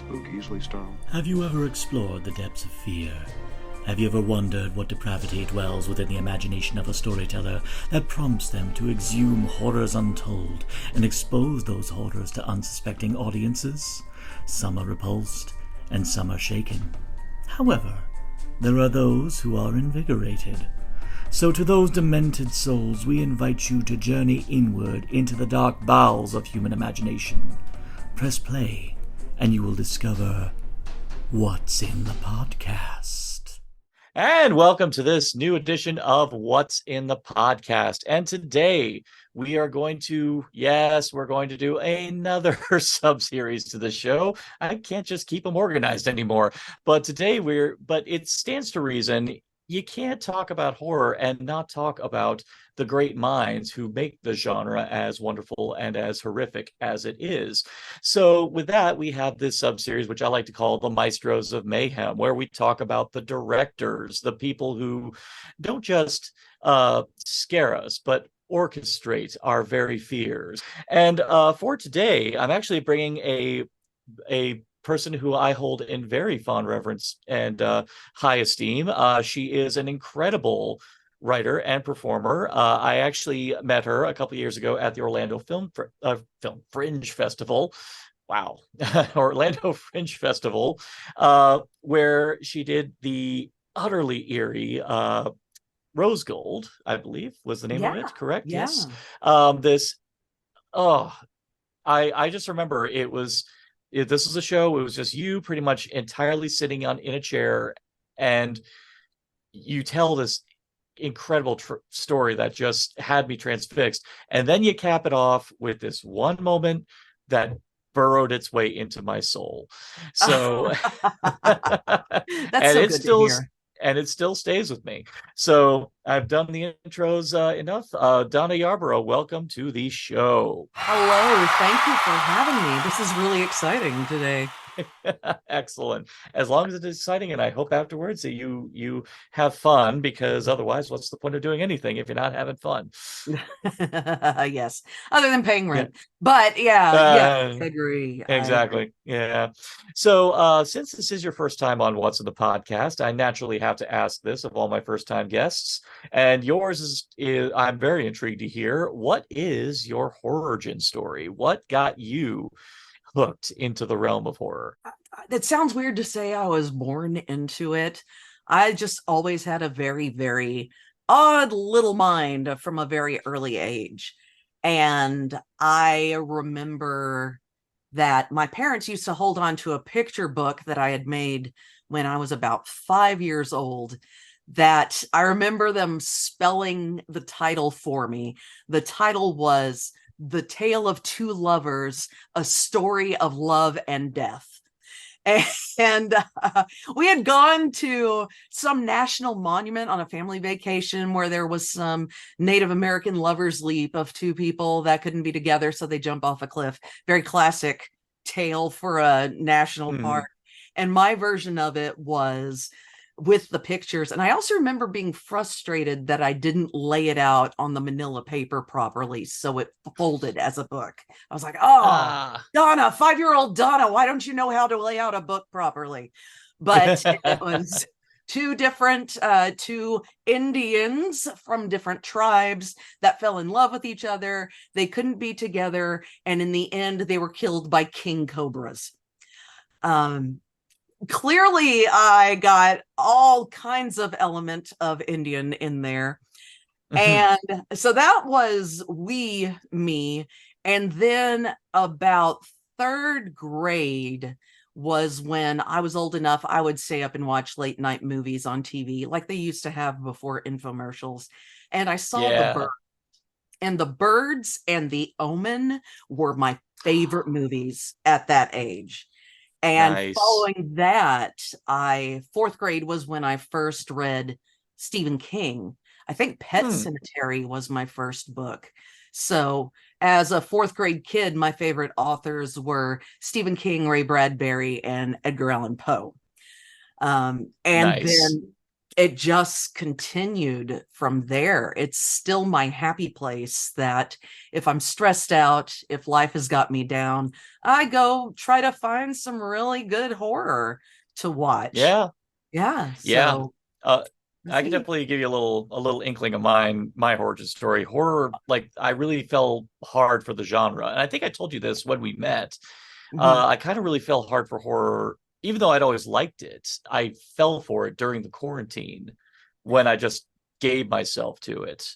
spook easily startled. Have you ever explored the depths of fear? Have you ever wondered what depravity dwells within the imagination of a storyteller that prompts them to exhume horrors untold and expose those horrors to unsuspecting audiences? Some are repulsed, and some are shaken. However, there are those who are invigorated. So to those demented souls, we invite you to journey inward into the dark bowels of human imagination. Press play, and you will discover what's in the podcast. And welcome to this new edition of What's in the Podcast. And today we are going to, we're going to do another sub-series to the show. I can't just keep them organized anymore. But today it stands to reason you can't talk about horror and not talk about the great minds who make the genre as wonderful and as horrific as it is. So with that, we have this sub-series, which I like to call the Maestros of Mayhem, where we talk about the directors, the people who don't just scare us, but orchestrate our very fears. And for today, I'm actually bringing a person who I hold in very fond reverence and high esteem. She is an incredible writer and performer. I actually met her a couple years ago at the Orlando Film Fringe Festival. Wow. Orlando Fringe Festival, where she did the utterly eerie Rose Gold, I believe was the name of it, correct? Yeah. Yes. I just remember this was a show, it was just you pretty much entirely sitting in a chair, and you tell this incredible story that just had me transfixed, and then you cap it off with this one moment that burrowed its way into my soul. So That's so good to hear. And it still stays with me. So I've done the intros enough. Donna Yarborough, welcome to the show. Hello, thank you for having me. This is really exciting today. Excellent. As long as it's exciting, and I hope afterwards that you have fun, because otherwise, what's the point of doing anything if you're not having fun? Yes, other than paying rent. Yeah. But I agree. Exactly. Yeah. So since this is your first time on What's in the Podcast, I naturally have to ask this of all my first-time guests, and yours is I'm very intrigued to hear, what is your origin story? What got you hooked into the realm of horror? It sounds weird to say I was born into it. I just always had a very, very odd little mind from a very early age. And I remember that my parents used to hold on to a picture book that I had made when I was about 5 years old, that I remember them spelling the title for me. The title was The Tale of Two Lovers, A Story of Love and Death. And we had gone to some national monument on a family vacation where there was some Native American lovers leap of two people that couldn't be together, so they jump off a cliff. Very classic tale for a national park. And my version of it was with the pictures. And I also remember being frustrated that I didn't lay it out on the manila paper properly, so it folded as a book. I was like, Donna, 5-year-old Donna, why don't you know how to lay out a book properly? But it was two Indians from different tribes that fell in love with each other. They couldn't be together, and in the end, they were killed by king cobras. Clearly, I got all kinds of element of Indian in there. And so that was me. And then about third grade was when I was old enough, I would stay up and watch late night movies on TV like they used to have before infomercials. And I saw The Bird. And The Birds and The Omen were my favorite movies at that age. And following that, fourth grade was when I first read Stephen King. I think Pet Sematary was my first book. So as a fourth grade kid, my favorite authors were Stephen King, Ray Bradbury, and Edgar Allan Poe. Then it just continued from there. It's still my happy place that if I'm stressed out, if life has got me down, I go try to find some really good horror to watch. Yeah. Yeah. Yeah. So Uh, I can see. definitely give you a little inkling of my origin story. Horror, like I really fell hard for the genre. And I think I told you this when we met. Mhm. I kind of really fell hard for horror, even though I'd always liked it. I fell for it during the quarantine when I just gave myself to it.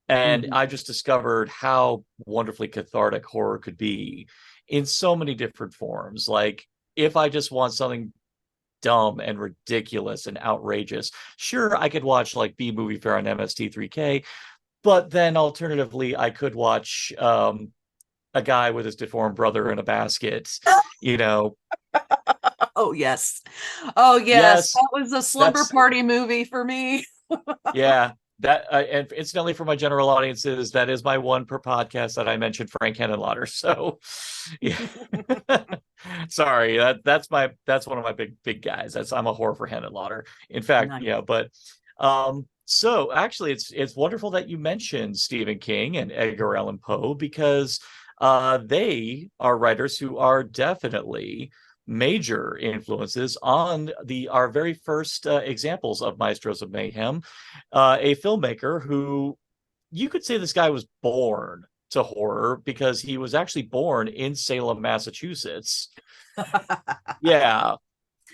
And Mhm. I just discovered how wonderfully cathartic horror could be in so many different forms. Like, if I just want something dumb and ridiculous and outrageous, sure, I could watch like B Movie Fair on MST3K, but then alternatively, I could watch a guy with his deformed brother in a basket, you know. Oh yes. Oh yes. Yes, That was a slumber that's party movie for me. yeah. That and incidentally, for my general audiences, that is my one per podcast that I mentioned Frank Henenlotter. So, yeah. Sorry, that's one of my big guys. I'm a horror for Henenlotter. In fact, Nice. yeah, but so actually, it's wonderful that you mentioned Stephen King and Edgar Allan Poe because they are writers who are definitely major influences on our very first examples of Maestros of Mayhem, a filmmaker who you could say this guy was born to horror because he was actually born in Salem, Massachusetts. Yeah.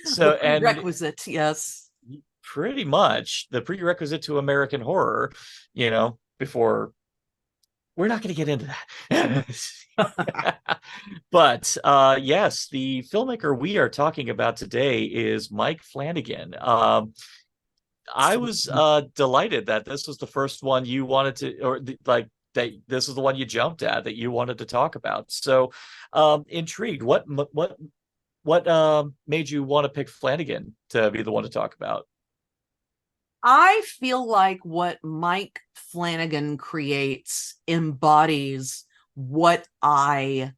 The So, and prerequisite, yes. pretty much the prerequisite to American horror, before we're not going to get into that. But yes, the filmmaker we are talking about today is Mike Flanagan. I was delighted that this was the first one you wanted to, like that this is the one you jumped at that you wanted to talk about. So, intrigued. What made you want to pick Flanagan to be the one to talk about? I feel like what Mike Flanagan creates embodies what I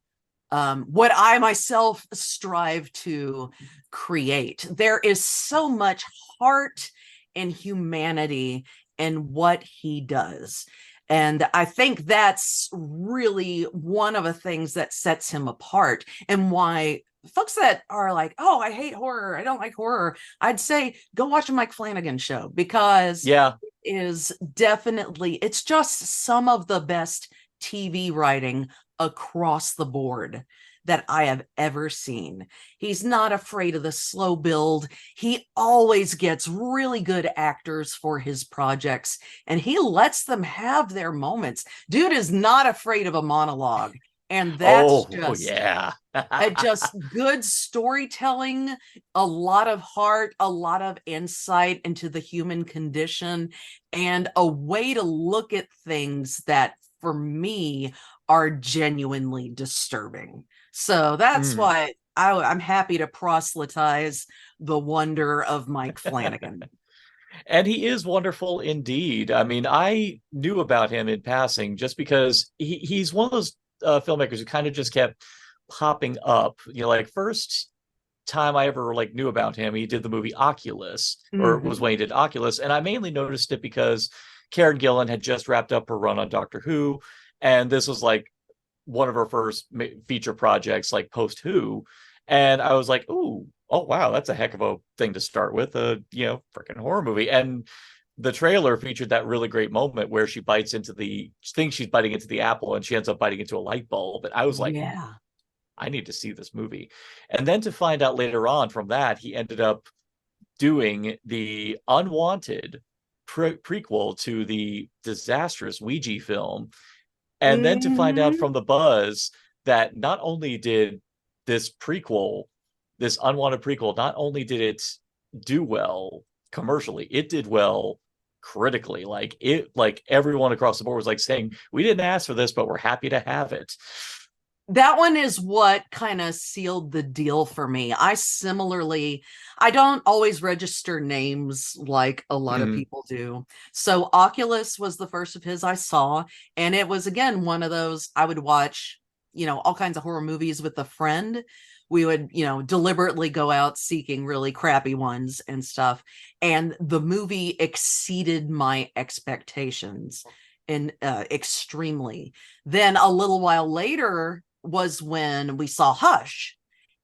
myself strive to create. There is so much heart and humanity in what he does. And I think that's really one of the things that sets him apart and why folks that are like, oh, I hate horror, I don't like horror, I'd say go watch a Mike Flanagan show because Yeah. it is definitely, it's just some of the best TV writing across the board that I have ever seen. He's not afraid of the slow build. He always gets really good actors for his projects and he lets them have their moments. Dude is not afraid of a monologue. And that's Oh, yeah. just good storytelling, a lot of heart, a lot of insight into the human condition, and a way to look at things that for me are genuinely disturbing. So that's Mm. why I'm happy to proselytize the wonder of Mike Flanagan. And he is wonderful indeed. I mean, I knew about him in passing just because he's one of those filmmakers who kind of just kept popping up. Like first time I ever like knew about him, he did the movie Oculus, or was Mhm. when he did Oculus, and I mainly noticed it because Karen Gillan had just wrapped up her run on Doctor Who, and this was like one of her first feature projects, like post Who, and I was like, ooh, oh wow, that's a heck of a thing to start with, a freaking horror movie. And the trailer featured that really great moment where she thinks she's biting into the apple and she ends up biting into a light bulb. And I was like, Yeah. I need to see this movie. And then to find out later on from that, he ended up doing the unwanted prequel to the disastrous Ouija film. And then to find out Mhm. from the buzz that not only did this prequel, this unwanted prequel, not only did it do well commercially, it did well critically. Like everyone across the board was like saying, we didn't ask for this, but we're happy to have it. That one is what kind of sealed the deal for me. I don't always register names like a lot of Mm. people do. So Oculus was the first of his I saw, and it was again one of those I would watch, all kinds of horror movies with a friend. we would, deliberately go out seeking really crappy ones and stuff. And the movie exceeded my expectations and extremely. Then a little while later was when we saw Hush.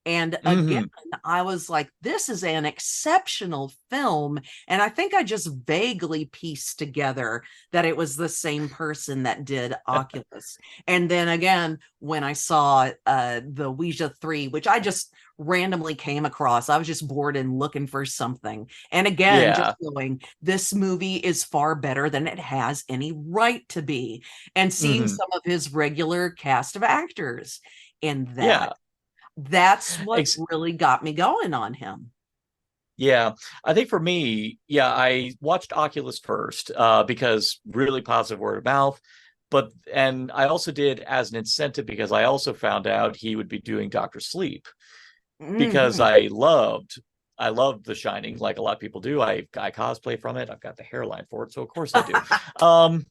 And again, I was like, this is an exceptional film. And I think I just vaguely pieced together that it was the same person that did Oculus. And then again, when I saw the Ouija 3, which I just randomly came across, I was just bored and looking for something. And again, just going, this movie is far better than it has any right to be. And seeing some of his regular cast of actors in that. That's what really got me going on him. Yeah, I think for me, I watched Oculus first because really positive word of mouth. And I also did as an incentive because I also found out he would be doing Dr. Sleep because I loved The Shining, like a lot of people do. I cosplay from it. I've got the hairline for it, so of course I do.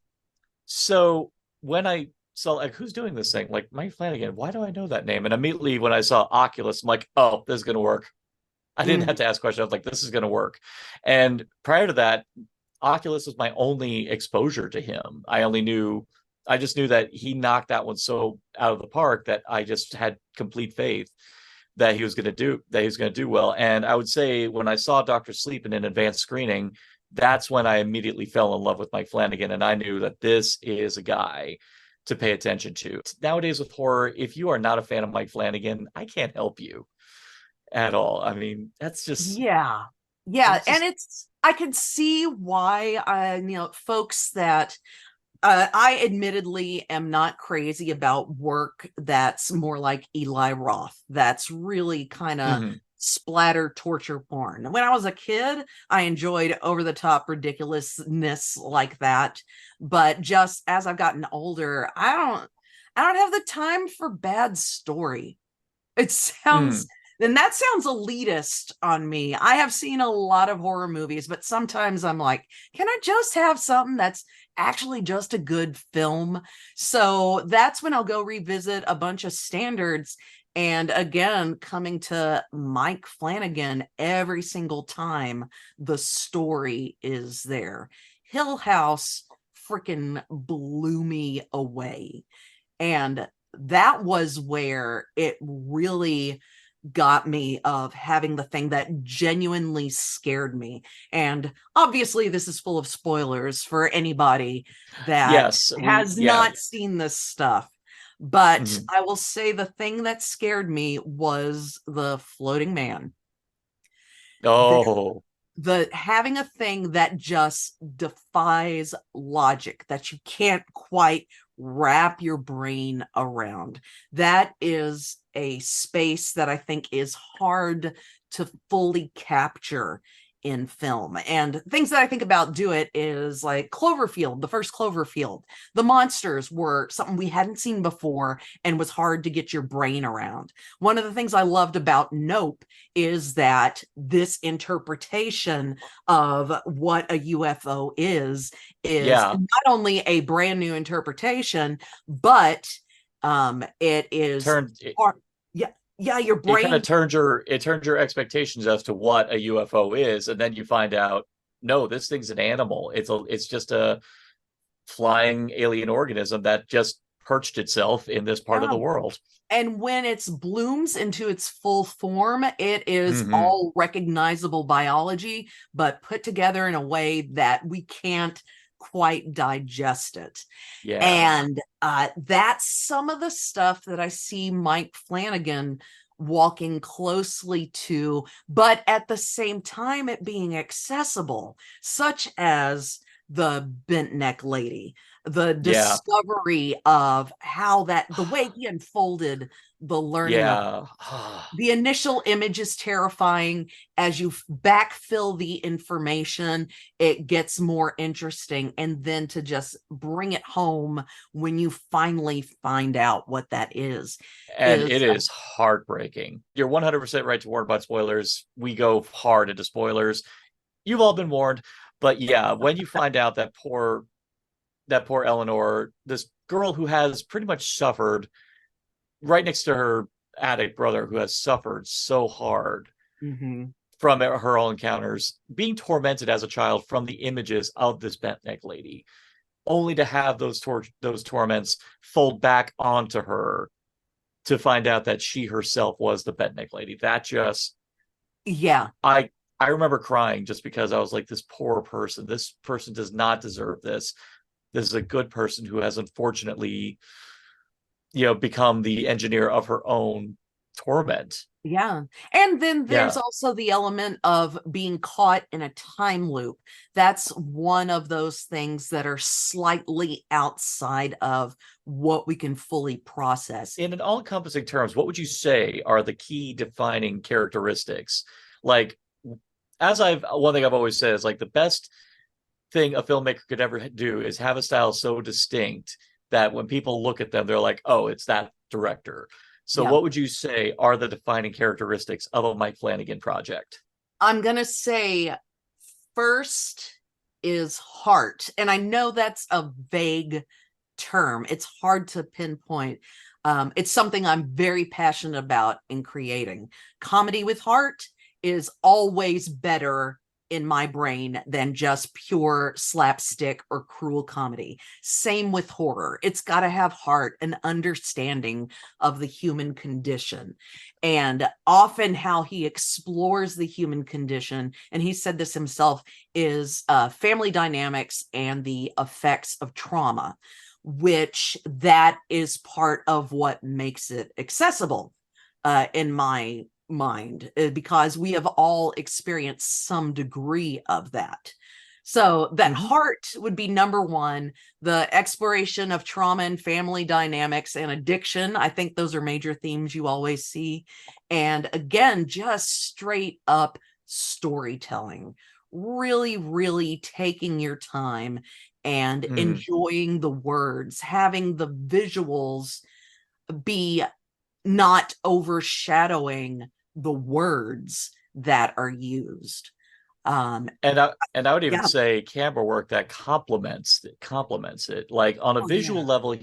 So when I saw like who's doing this thing, like Mike Flanagan, why do I know that name? And immediately when I saw Oculus, I'm like, oh, this is gonna work. I didn't have to ask questions. I was like, this is gonna work. And prior to that, Oculus was my only exposure to him. I just knew that he knocked that one so out of the park that I just had complete faith that he was gonna do well. And I would say when I saw Dr. Sleep in an advanced screening, that's when I immediately fell in love with Mike Flanagan, and I knew that this is a guy to pay attention to. Nowadays with horror, if you are not a fan of Mike Flanagan, I can't help you at all. I mean, that's just and I can see why folks that I admittedly am not crazy about work that's more like Eli Roth, that's really kind of splatter torture porn. When I was a kid, I enjoyed over the top ridiculousness like that, but just as I've gotten older, I don't have the time for bad story. It sounds and that sounds elitist on me. I have seen a lot of horror movies, but sometimes I'm like, can I just have something that's actually just a good film? So that's when I'll go revisit a bunch of standards. And again, coming to Mike Flanagan, every single time the story is there. Hill House freaking blew me away. And that was where it really got me of having the thing that genuinely scared me. And obviously this is full of spoilers for anybody that has not seen this stuff. But I will say the thing that scared me was the floating man. The having a thing that just defies logic, that you can't quite wrap your brain around. That is a space that I think is hard to fully capture in film. And things that I think about do it is like Cloverfield, the first Cloverfield. The monsters were something we hadn't seen before and was hard to get your brain around. One of the things I loved about Nope is that this interpretation of what a UFO is not only a brand new interpretation, but it is your brain it turns your expectations as to what a UFO is, and then you find out, no, this thing's an animal. It's just a flying alien organism that just perched itself in this part of the world. And when it blooms into its full form, it is all recognizable biology, but put together in a way that we can't quite digest it. And that's some of the stuff that I see Mike Flanagan walking closely to, but at the same time it being accessible, such as the bent neck lady, the discovery of how the way he unfolded the learning of the initial image is terrifying. As you backfill the information, it gets more interesting, and then to just bring it home when you finally find out what that is, and it is heartbreaking. You're 100% right to warn about spoilers. We go hard into spoilers. You've all been warned. But when you find out that poor Eleanor, this girl who has pretty much suffered right next to her addict brother who has suffered so hard Mm-hmm. from her own encounters, being tormented as a child from the images of this bent neck lady, only to have those torments fold back onto her to find out that she herself was the bent neck lady. That just, Yeah. I remember crying just because I was like, this poor person. This person does not deserve this. This is a good person who has unfortunately, become the engineer of her own torment. Yeah. And then there's Yeah. also the element of being caught in a time loop. That's one of those things that are slightly outside of what we can fully process. In an all-encompassing terms, what would you say are the key defining characteristics? Like, one thing I've always said is like the best thing a filmmaker could ever do is have a style so distinct that when people look at them, they're like, oh, it's that director. So Yeah. what would you say are the defining characteristics of a Mike Flanagan project? I'm going to say first is heart. And I know that's a vague term. It's hard to pinpoint. It's something I'm very passionate about in creating. Comedy with heart is always better in my brain than just pure slapstick or cruel comedy. Same with horror. It's got to have heart, an understanding of the human condition. And often how he explores the human condition, and he said this himself, is family dynamics and the effects of trauma, which that is part of what makes it accessible in my mind, because we have all experienced some degree of that. So that heart would be number one. The exploration of trauma and family dynamics and addiction, I think those are major themes you always see. And again, just straight up storytelling, really, really taking your time and enjoying the words, having the visuals be not overshadowing the words that are used. And I would even Yeah. say camera work that complements it. Like on a visual level,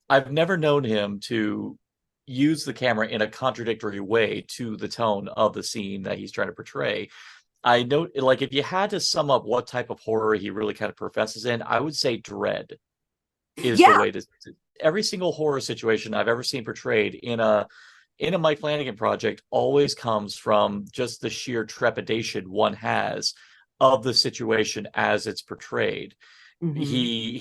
I've never known him to use the camera in a contradictory way to the tone of the scene that he's trying to portray. I know, like, if you had to sum up what type of horror he really kind of professes in, I would say dread is the Yeah. way to every single horror situation I've ever seen portrayed in a Mike Flanagan project always comes from just the sheer trepidation one has of the situation as it's portrayed. Mm-hmm. He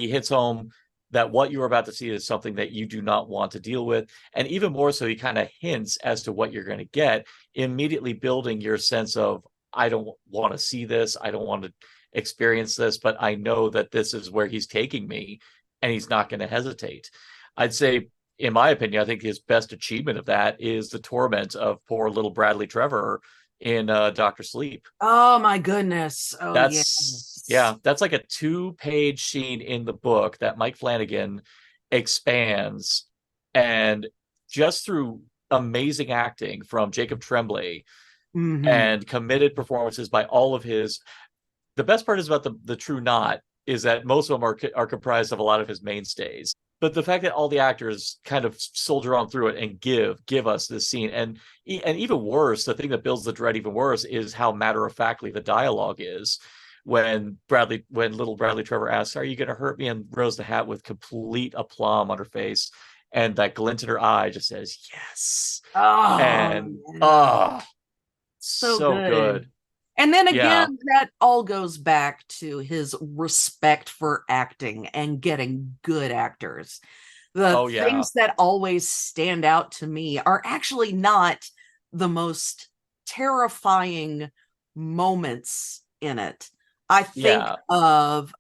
hits home that what you're about to see is something that you do not want to deal with. And even more so, he kind of hints as to what you're going to get, immediately building your sense of, I don't want to see this. I don't want to experience this, but I know that this is where he's taking me and he's not going to hesitate. I'd say, in my opinion, I think his best achievement of that is the torment of poor little Bradley Trevor in Dr. Sleep. Oh my goodness. Oh That's that's like a 2-page scene in the book that Mike Flanagan expands, and just through amazing acting from Jacob Tremblay and committed performances by all of his. The best part is about the True Knot is that most of them are comprised of a lot of his mainstays. But the fact that all the actors kind of soldier on through it and give us this scene, and even worse, the thing that builds the dread even worse is how matter-of-factly the dialogue is. When little Bradley Trevor asks, "Are you going to hurt me?" and Rose the Hat, with complete aplomb on her face and that glint in her eye, just says yes. Oh, And so good. And then again, that all goes back to his respect for acting and getting good actors. The things that always stand out to me are actually not the most terrifying moments in it. I think of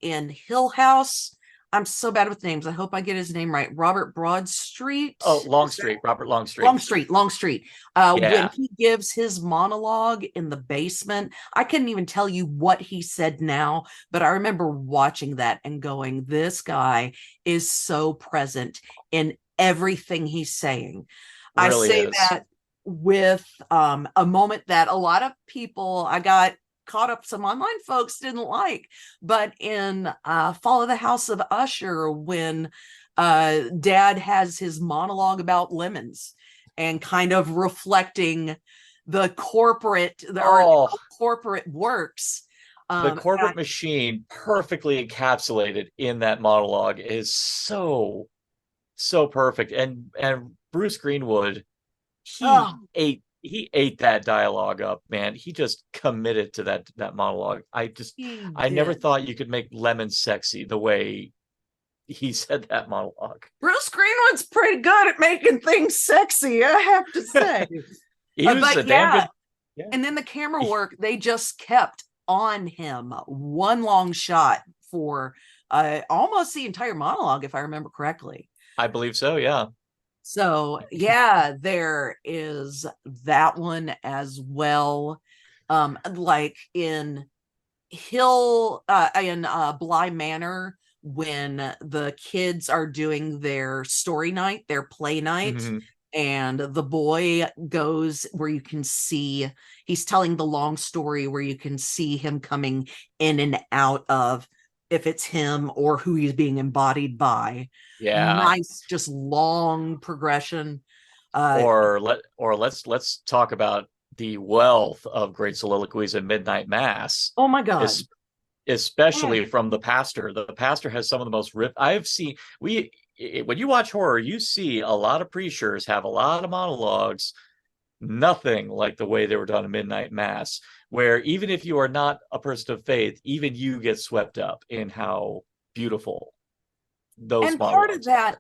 in Hill House. I'm so bad with names. I hope I get his name right. Robert Broadstreet. Oh, Longstreet. Robert Longstreet. Longstreet. When he gives his monologue in the basement, I couldn't even tell you what he said now, but I remember watching that and going, this guy is so present in everything he's saying. Really I say is. that with a moment that a lot of people, I got caught up, some online folks didn't like, but in Fall of the House of Usher, when Dad has his monologue about lemons and kind of reflecting the corporate or corporate works. The corporate machine, perfectly encapsulated in that monologue, is so perfect. And Bruce Greenwood, he ate that dialogue up, man. He just committed to that monologue. I never thought you could make lemon sexy the way he said that monologue. Bruce Greenwood's pretty good at making things sexy, I have to say. He was a damn good. Yeah. And then the camera work, they just kept on him, one long shot for almost the entire monologue, if I remember correctly. I believe so, yeah. So yeah, there is that one as well. Like in Bly Manor, when the kids are doing their story night, their play night, and the boy goes where you can see he's telling the long story where you can see him coming in and out of if it's him or who he's being embodied by. Yeah, nice, just long progression. Let's talk about the wealth of great soliloquies in Midnight Mass. Oh my god! Especially from the pastor. The pastor has some of the most I've seen. When you watch horror, you see a lot of preachers have a lot of monologues. Nothing like the way they were done in Midnight Mass, where even if you are not a person of faith, even you get swept up in how beautiful those and part of that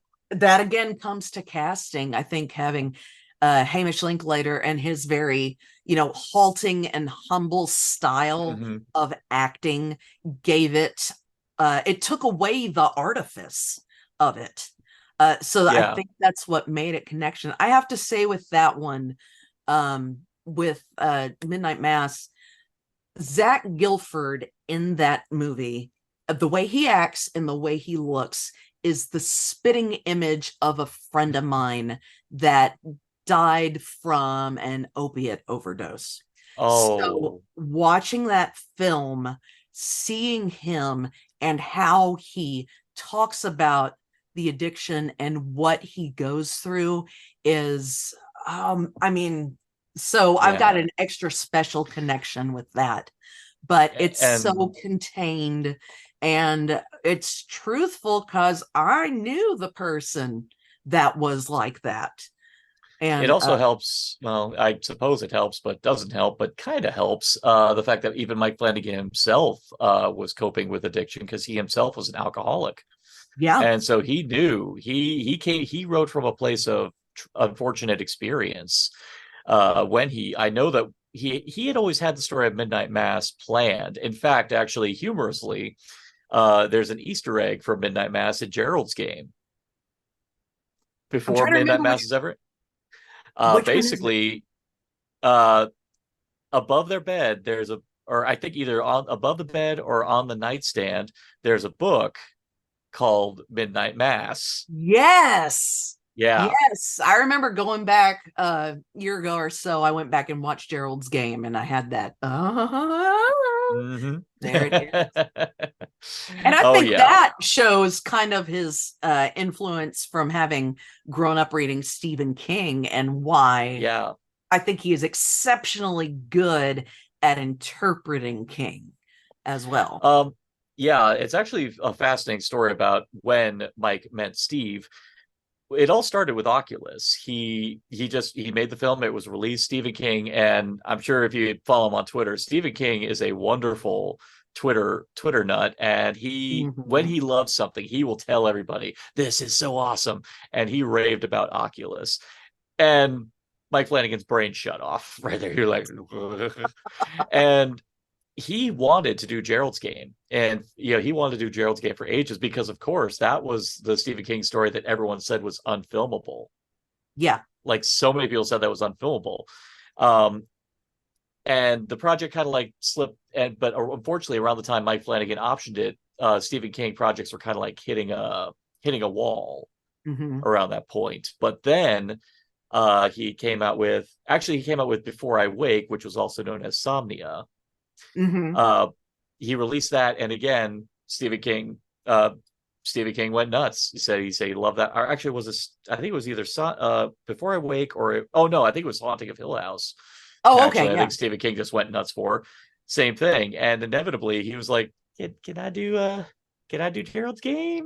again comes to casting. I think having Hamish Linklater and his very halting and humble style of acting gave it took away the artifice of it. So I think that's what made it connection. I have to say with that one, with Midnight Mass, Zach Gilford in that movie, the way he acts and the way he looks is the spitting image of a friend of mine that died from an opiate overdose. So watching that film, seeing him and how he talks about the addiction and what he goes through is I've got an extra special connection with that, but it's so contained and it's truthful because I knew the person that was like that. And it also helps. Well, I suppose it helps, but doesn't help, but kind of helps. The fact that even Mike Flanagan himself was coping with addiction because he himself was an alcoholic. Yeah. And so he knew he wrote from a place of unfortunate experience. I know that he had always had the story of Midnight Mass planned. In fact, actually, humorously, there's an Easter egg for Midnight Mass at Gerald's game. Before Midnight Mass is ever. Basically, above their bed, I think either above the bed or on the nightstand, there's a book called Midnight Mass. Yes. Yeah. Yes. I remember going back a year ago or so, I went back and watched Gerald's game and I had that. There it is. And I think that shows kind of his influence from having grown up reading Stephen King and why I think he is exceptionally good at interpreting King as well. It's actually a fascinating story about when Mike met Steve. It all started with Oculus. He made the film. It was released. Stephen King, and I'm sure if you follow him on Twitter, Stephen King is a wonderful Twitter nut. And when he loves something, he will tell everybody, "This is so awesome," and he raved about Oculus. And Mike Flanagan's brain shut off right there. You're like, and he wanted to do Gerald's Game, and he wanted to do Gerald's Game for ages because, of course, that was the Stephen King story that everyone said was unfilmable. Yeah, like so many people said that was unfilmable, and the project kind of like slipped. But unfortunately, around the time Mike Flanagan optioned it, Stephen King projects were kind of like hitting a wall around that point. But then he came out with Before I Wake, which was also known as Somnia. He released that, and again, Stephen King Stephen King went nuts. He said he loved that. Or actually, I think it was either Before I Wake or no, I think it was Haunting of Hill House. Oh, Actually, okay, I yeah. think Stephen King just went nuts for same thing, and inevitably he was like, "Can I do Gerald's Game?"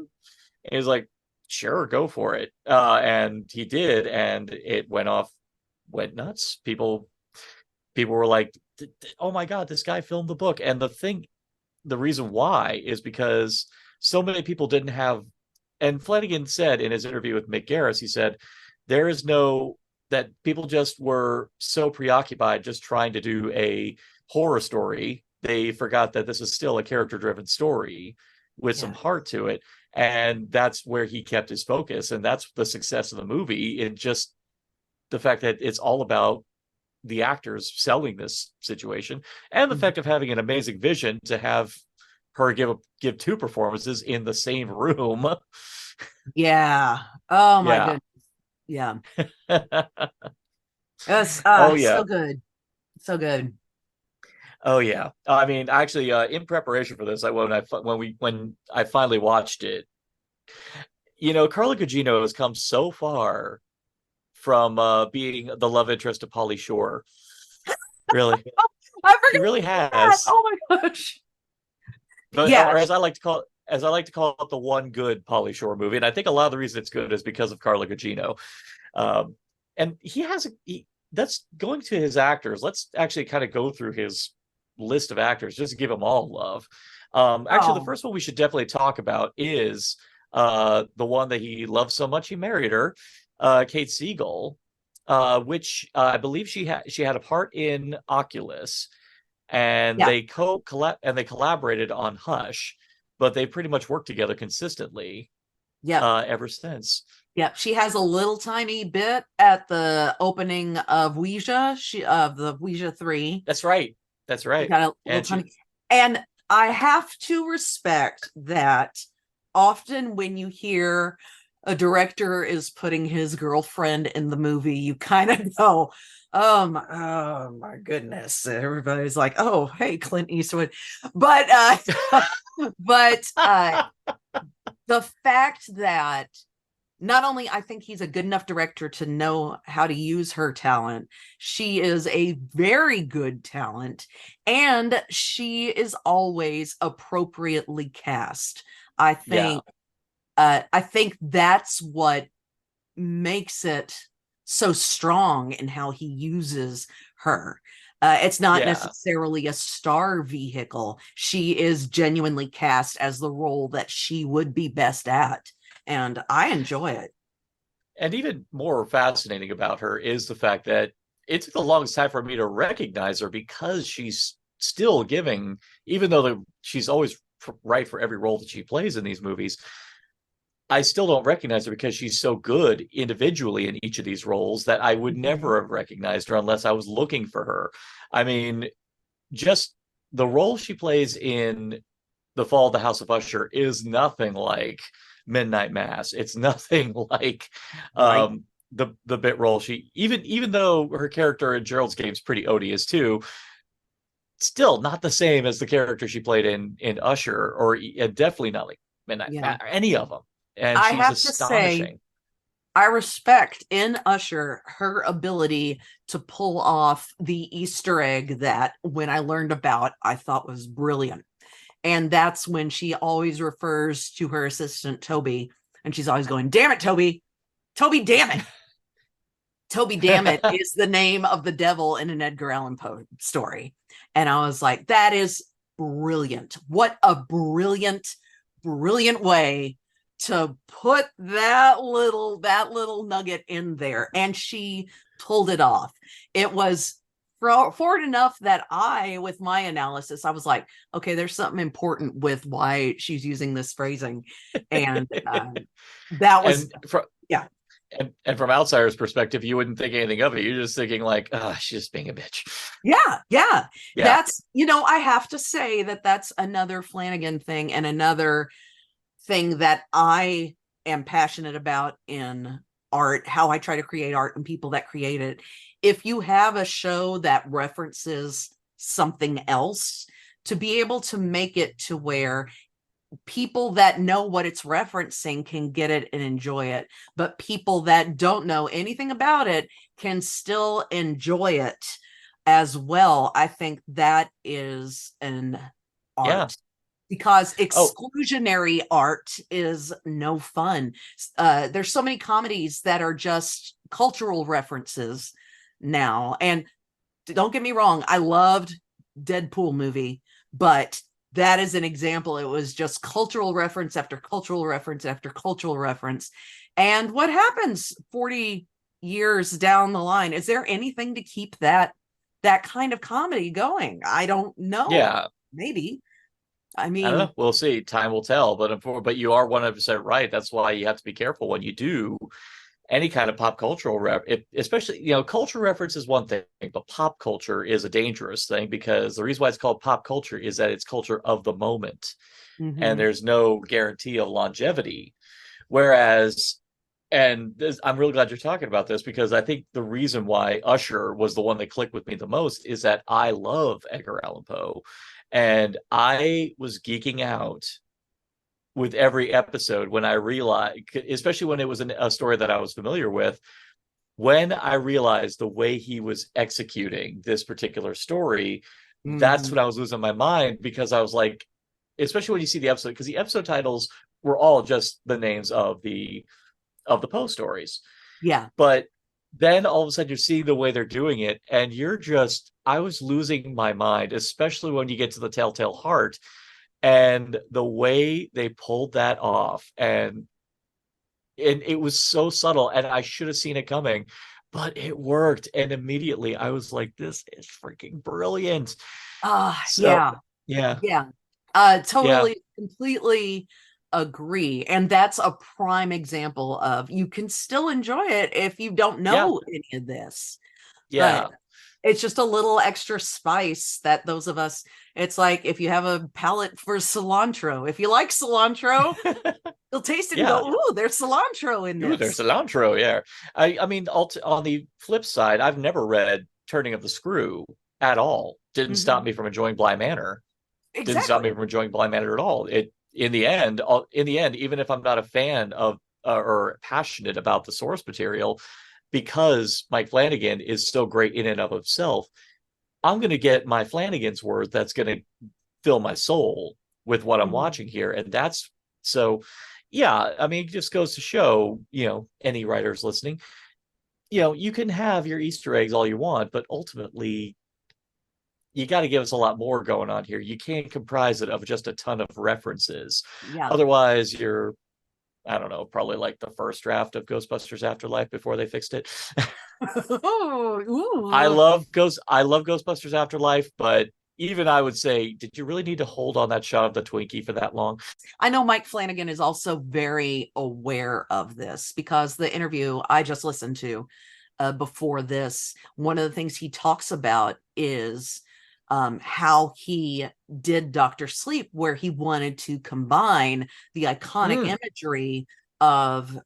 And he was like, "Sure, go for it." And he did, and it went nuts. People were like, "Oh my God, this guy filmed the book." And the reason why is because so many people didn't have, and Flanagan said in his interview with Mick Garris, he said, there is no, that people just were so preoccupied just trying to do a horror story. They forgot that this is still a character-driven story with some heart to it. And that's where he kept his focus. And that's the success of the movie, in just the fact that it's all about the actors selling this situation, and the fact of having an amazing vision to have her give two performances in the same room. Yeah. Oh my Yeah. goodness. Yeah. It's Oh yeah. so good. So good. Oh yeah. I mean, actually, in preparation for this, when I finally watched it, Carla Gugino has come so far from being the love interest of Pauly Shore. Really, I she forgot really that. has. Oh my gosh. But, Yeah. or as I like to call it, the one good Pauly Shore movie. And I think a lot of the reason it's good is because of Carla Gugino. And that's going to his actors. Let's actually kind of go through his list of actors just to give them all love. Actually, the first one we should definitely talk about is the one that he loves so much he married her, Kate Siegel, which I believe she had a part in Oculus, and they collaborated on Hush, but they pretty much worked together consistently ever since. Yep, she has a little tiny bit at the opening of Ouija, of the Ouija 3. That's right. And I have to respect that often when you hear a director is putting his girlfriend in the movie, you kind of go, oh my goodness. Everybody's like, oh, hey, Clint Eastwood. But the fact that not only I think he's a good enough director to know how to use her talent, she is a very good talent, and she is always appropriately cast. I think that's what makes it so strong in how he uses her. It's not necessarily a star vehicle. She is genuinely cast as the role that she would be best at. And I enjoy it. And even more fascinating about her is the fact that it took the longest time for me to recognize her, because she's still giving, even though she's always right for every role that she plays in these movies, I still don't recognize her because she's so good individually in each of these roles that I would never have recognized her unless I was looking for her. I mean, just the role she plays in The Fall of the House of Usher is nothing like Midnight Mass. It's nothing like the bit role she, even though her character in Gerald's Game is pretty odious too, still not the same as the character she played in Usher, or definitely not like Midnight Mass, or any of them. And I she's have astonishing. To say, I respect in Usher her ability to pull off the Easter egg that, when I learned about, I thought was brilliant. And that's when she always refers to her assistant, Toby. And she's always going, damn it, Toby. Toby, damn it. Toby, damn it is the name of the devil in an Edgar Allan Poe story. And I was like, that is brilliant. What a brilliant, brilliant way to put that little nugget in there. And she pulled it off. It was forward enough that with my analysis, I was like, okay, there's something important with why she's using this phrasing. And that was, And from outsider's perspective, you wouldn't think anything of it. You're just thinking like, she's just being a bitch. Yeah. That's, I have to say that's another Flanagan thing, and another thing that I am passionate about in art, how I try to create art and people that create it. If you have a show that references something else, to be able to make it to where people that know what it's referencing can get it and enjoy it, but people that don't know anything about it can still enjoy it as well. I think that is an Yeah. art, because Oh, exclusionary art is no fun. There's so many comedies that are just cultural references now. And don't get me wrong, I loved Deadpool movie, but that is an example. It was just cultural reference after cultural reference after cultural reference. And what happens 40 years down the line? Is there anything to keep that kind of comedy going? I don't know. yeah. Maybe. I I don't mean, know. We'll see. Time will tell. But you are 100% right. That's why you have to be careful when you do any kind of pop cultural especially, culture reference is one thing, but pop culture is a dangerous thing, because the reason why it's called pop culture is that it's culture of the moment, and mhm. there's no guarantee of longevity. Whereas, I'm really glad you're talking about this, because I think the reason why Usher was the one that clicked with me the most is that I love Edgar Allan Poe, and I was geeking out with every episode when I realized, especially when it was a story that I was familiar with, when I realized the way he was executing this particular story, that's when Mhm. I was losing my mind, because I was like, especially when you see the episode, because the episode titles were all just the names of the Poe stories. Yeah. But then all of a sudden you're seeing the way they're doing it, and I was losing my mind, especially when you get to the Telltale Heart, and the way they pulled that off, and it was so subtle, and I should have seen it coming, but it worked, and immediately I was like, this is freaking brilliant. So Yeah. yeah. Yeah. Yeah. Totally, completely agree. And that's a prime example of, you can still enjoy it if you don't Yeah. know any of this. But Yeah. it's just a little extra spice that those of us, it's like if you have a palate for cilantro, if you like cilantro, you'll taste it and Yeah. go, ooh, there's cilantro in Ooh, there's this. cilantro. Yeah. I mean, on the flip side, I've never read Turning of the Screw at all. Didn't stop Mhm. me from enjoying Bly Manor. Didn't stop me Exactly. from enjoying Bly Manor at all. It in the end, even if I'm not a fan of or passionate about the source material, because Mike Flanagan is so great in and of himself, I'm going to get my Flanagan's word that's going to fill my soul with what I'm Mhm. watching here. And that's so, yeah, I mean, it just goes to show, any writers listening, you can have your Easter eggs all you want, but ultimately, you got to give us a lot more going on here. You can't comprise it of just a ton of references. Yeah. Otherwise, I don't know, probably like the first draft of Ghostbusters Afterlife before they fixed it. Ooh. I love Ghostbusters Afterlife, but even I would say, did you really need to hold on that shot of the Twinkie for that long? I know Mike Flanagan is also very aware of this, because the interview I just listened to before this, one of the things he talks about is how he did Dr. Sleep, where he wanted to combine the iconic Mm. imagery of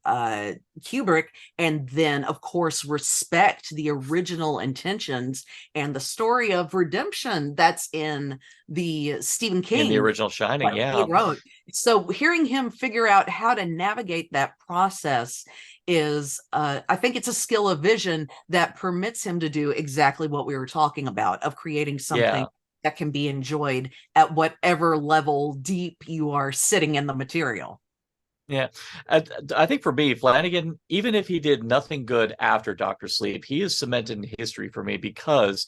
Kubrick, and then, of course, respect the original intentions and the story of redemption that's in the Stephen In the King, original Shining, what he yeah. wrote. So hearing him figure out how to navigate that process is, I think it's a skill of vision that permits him to do exactly what we were talking about, of creating something Yeah. that can be enjoyed at whatever level deep you are sitting in the material. Yeah. I think for me, Flanagan, even if he did nothing good after Doctor Sleep, he is cemented in history for me, because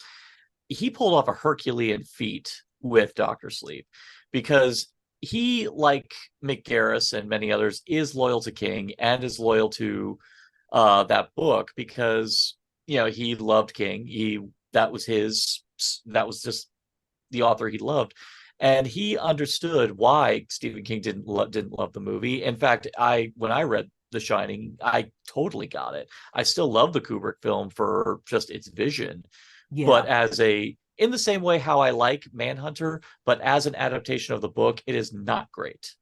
he pulled off a Herculean feat with Doctor Sleep, because he, like Mick Garris and many others, is loyal to King and is loyal to that book, because he loved King. That was just the author he loved, and he understood why Stephen King didn't love the movie. In fact, I when I read The Shining, I totally got it. I still love the Kubrick film for just its vision, but Yeah. in the same way how I like Manhunter, but as an adaptation of the book, it is not great.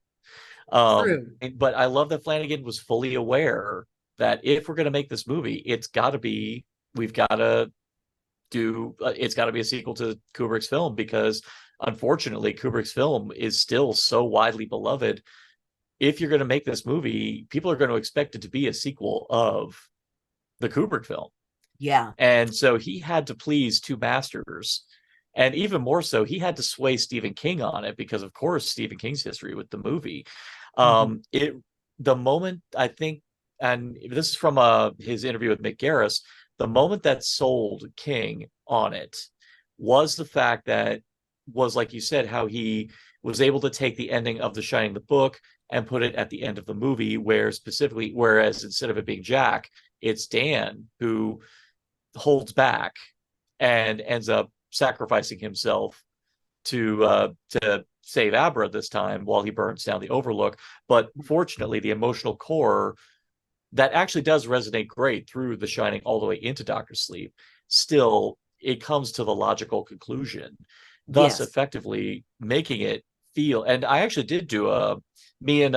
True. But I love that Flanagan was fully aware that if we're going to make this movie, it's got to be we've got to it's got to be a sequel to Kubrick's film, because unfortunately Kubrick's film is still so widely beloved. If you're going to make this movie, people are going to expect it to be a sequel of the Kubrick film. Yeah. And so he had to please two masters. And even more so, he had to sway Stephen King on it, because of course Stephen King's history with the movie. The moment, I think, and this is from his interview with Mick Garris, the moment that sold King on it was the fact that, was like you said, how he was able to take the ending of The Shining, the book, and put it at the end of the movie, whereas instead of it being Jack, it's Dan who holds back and ends up sacrificing himself to save Abra this time, while he burns down the Overlook. But fortunately, the emotional core that actually does resonate great through The Shining all the way into Doctor Sleep, still it comes to the logical conclusion, thus effectively making it feel. And I actually did do me and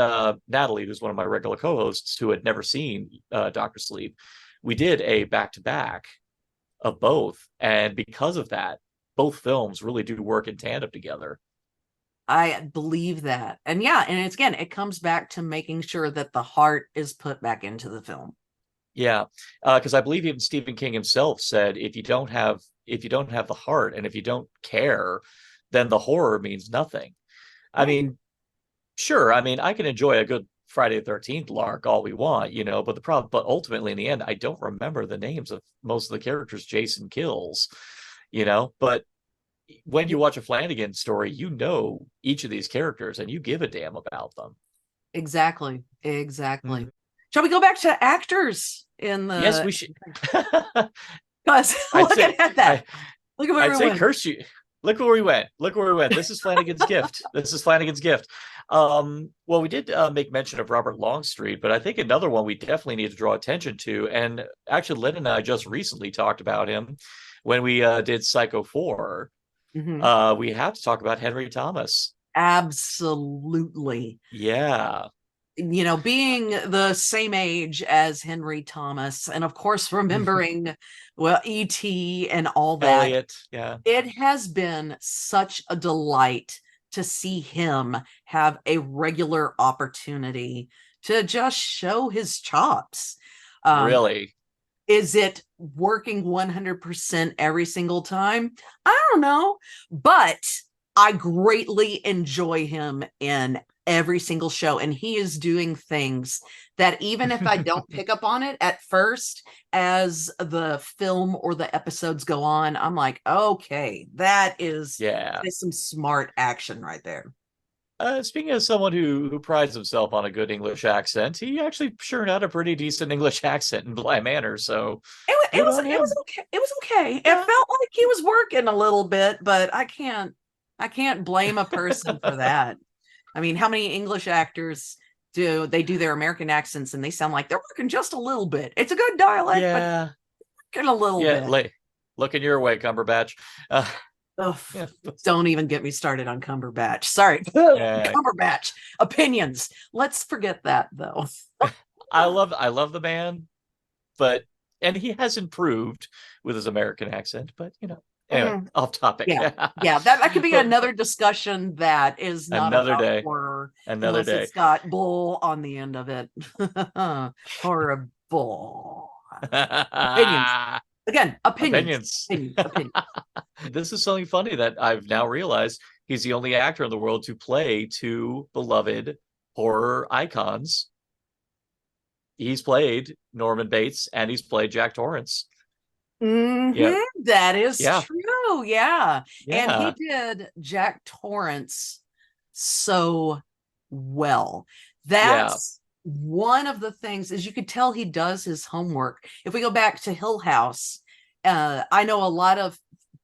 Natalie, who's one of my regular co-hosts, who had never seen Doctor Sleep, we did a back-to-back of both, and because of that, both films really do work in tandem together. I believe that. And and it's, again, it comes back to making sure that the heart is put back into the film. Yeah, because I believe even Stephen King himself said, if you don't have the heart, and if you don't care, then the horror means nothing. I mean, sure, I mean, I can enjoy a good Friday the 13th lark all we want, but ultimately in the end, I don't remember the names of most of the characters Jason kills, but when you watch a Flanagan story, each of these characters and you give a damn about them. Exactly. Shall we go back to actors in the... Yes, we should. Look at that. Look at where we went. Curse you. Look where we went. This is Flanagan's gift. Well, we did make mention of Robert Longstreet, but I think another one we definitely need to draw attention to, and actually Lynn and I just recently talked about him when we did Psycho 4. We have to talk about Henry Thomas. Absolutely. Yeah. Being the same age as Henry Thomas, and of course remembering E.T. and all that. Elliot, yeah. It has been such a delight to see him have a regular opportunity to just show his chops. Really? Is it working 100% every single time? I don't know, but I greatly enjoy him in every single show, and he is doing things that, even if I don't pick up on it at first, as the film or the episodes go on, I'm like, okay, that is some smart action right there. Speaking of someone who prides himself on a good English accent, he actually churned out a pretty decent English accent in Bly Manor. So it was okay. It was okay. It felt like he was working a little bit, but I can't blame a person for that. I mean, how many English actors do their American accents and they sound like they're working just a little bit? It's a good dialect, but working a little bit. Looking your way, Cumberbatch. Don't even get me started on Cumberbatch. Sorry. Cumberbatch opinions. Let's forget that, though. I love the man, and he has improved with his American accent, but anyway, off topic. That could be another discussion. That is not another day. Horror. Another day. It's got bull on the end of it. Horrible. Opinions. Again, opinions. This is something funny that I've now realized. He's the only actor in the world to play two beloved horror icons. He's played Norman Bates and he's played Jack Torrance. That is true. Yeah. And he did Jack Torrance so well. That's one of the things, is you could tell he does his homework. If we go back to Hill House, I know a lot of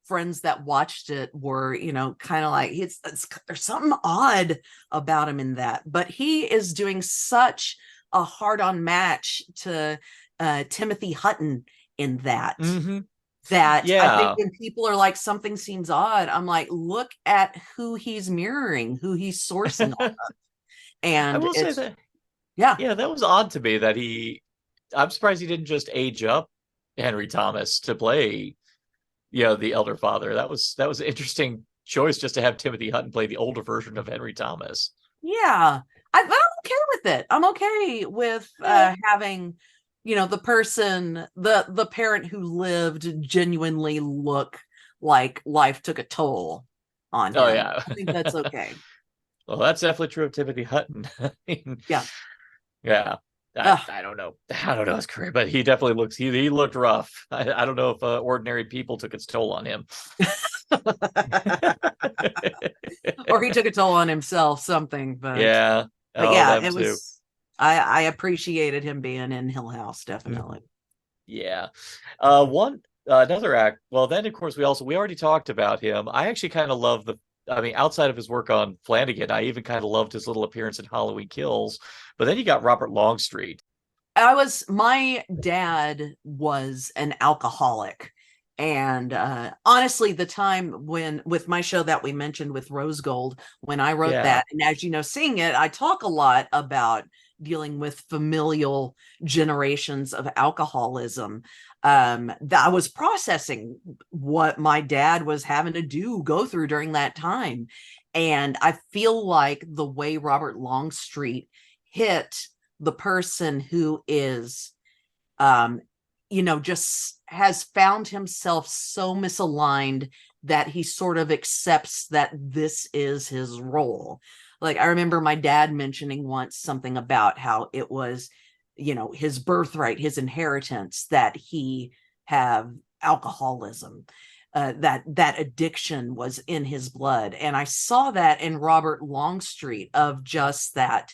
friends that watched it were, kind of like, there's something odd about him in that, but he is doing such a hard-on match to Timothy Hutton in that. That I think when people are like, something seems odd, I'm like, look at who he's mirroring, who he's sourcing off of. And I will say that that was odd to me, that I'm surprised he didn't just age up Henry Thomas to play the elder father. That was an interesting choice, just to have Timothy Hutton play the older version of Henry Thomas. Yeah, I'm okay with it. I'm okay with having, the person, the parent who lived genuinely look like life took a toll on him. Oh yeah. I think that's okay. Well, that's definitely true of Timothy Hutton. I mean, Yeah. yeah. I don't know. I don't know his career, but he definitely looks. He looked rough. I don't know if ordinary people took its toll on him. Or he took a toll on himself, something. But Yeah. Oh, yeah, them it too. was. I appreciated him being in Hill House, definitely. Yeah. One another act. Well, then of course we already talked about him. I actually kind of love the. I mean, outside of his work on Flanagan, I even kind of loved his little appearance in Halloween Kills. But then you got Robert Longstreet. My dad was an alcoholic. And honestly, the time when, with my show that we mentioned with Rose Gold, when I wrote Yeah. that, and as you know, seeing it, I talk a lot about dealing with familial generations of alcoholism. That I was processing what my dad was having to go through during that time. And I feel like the way Robert Longstreet hit the person who is just has found himself so misaligned that he sort of accepts that this is his role. Like, I remember my dad mentioning once something about how it was, his birthright, his inheritance, that he have alcoholism, that addiction was in his blood. And I saw that in Robert Longstreet, of just that,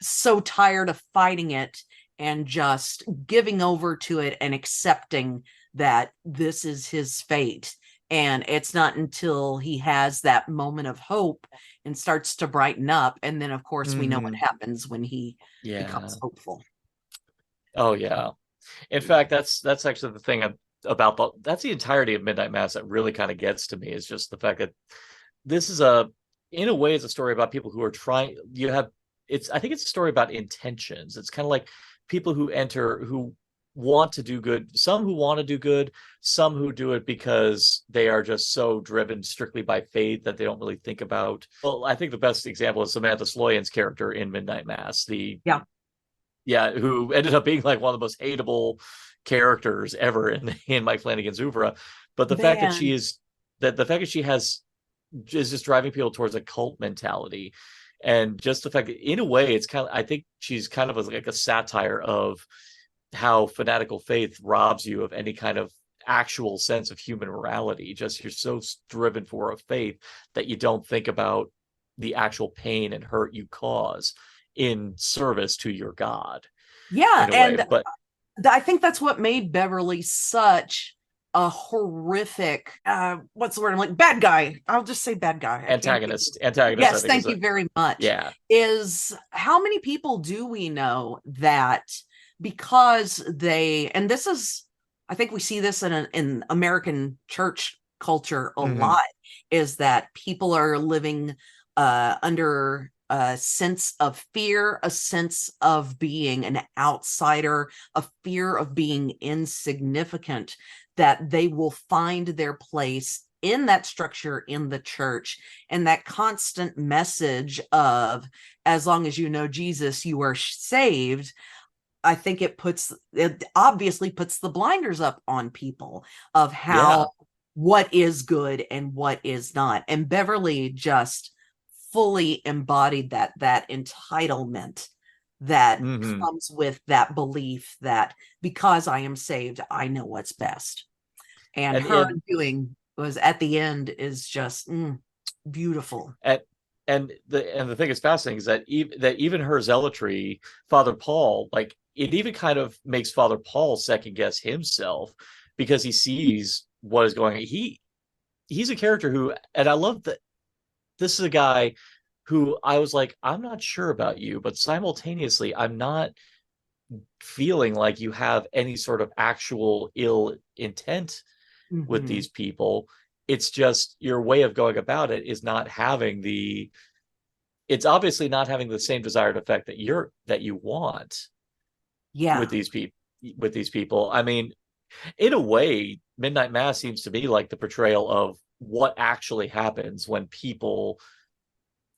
so tired of fighting it and just giving over to it and accepting that this is his fate. And it's not until he has that moment of hope and starts to brighten up. And then, of course, we know what happens when he becomes hopeful. Oh, yeah. In fact, that's actually the thing about that's the entirety of Midnight Mass that really kind of gets to me, is just the fact that this is in a way, it's a story about people who are trying. I think it's a story about intentions. It's kind of like people who enter, who want to do good, some who want to do good, some who do it because they are just so driven strictly by faith that they don't really think about. Well, I think the best example is Samantha Sloyan's character in Midnight Mass, who ended up being like one of the most hateable characters ever in Mike Flanagan's oeuvre. But the fact that she is the fact that she is just driving people towards a cult mentality, and just the fact that, in a way, it's kind of, I think she's kind of like a satire of how fanatical faith robs you of any kind of actual sense of human morality. Just, you're so driven for a faith that you don't think about the actual pain and hurt you cause in service to your God. Yeah, and way. But I think that's what made Beverly such a horrific, what's the word? I'm like, bad guy. I'll just say bad guy. Antagonist. Yes, thank you very much. Yeah. Is how many people do we know that because and this is, I think we see this in American church culture a lot, is that people are living under a sense of fear, a sense of being an outsider, a fear of being insignificant, that they will find their place in that structure in the church. And that constant message of, as long as you know Jesus, you are saved. I think it obviously puts the blinders up on people of how, what is good and what is not. And Beverly just fully embodied that entitlement that comes with that belief that because I am saved, I know what's best. And her doing was at the end is just beautiful. And the thing that's fascinating is that even her zealotry, Father Paul, like, it even kind of makes Father Paul second guess himself, because he sees what is going on. He's a character who, and I love that this is a guy who I was like, I'm not sure about you, but simultaneously, I'm not feeling like you have any sort of actual ill intent with these people. It's just your way of going about it is not having it's obviously not having the same desired effect that you want. Yeah. With these people. I mean, In a way, Midnight Mass seems to be like the portrayal of what actually happens when people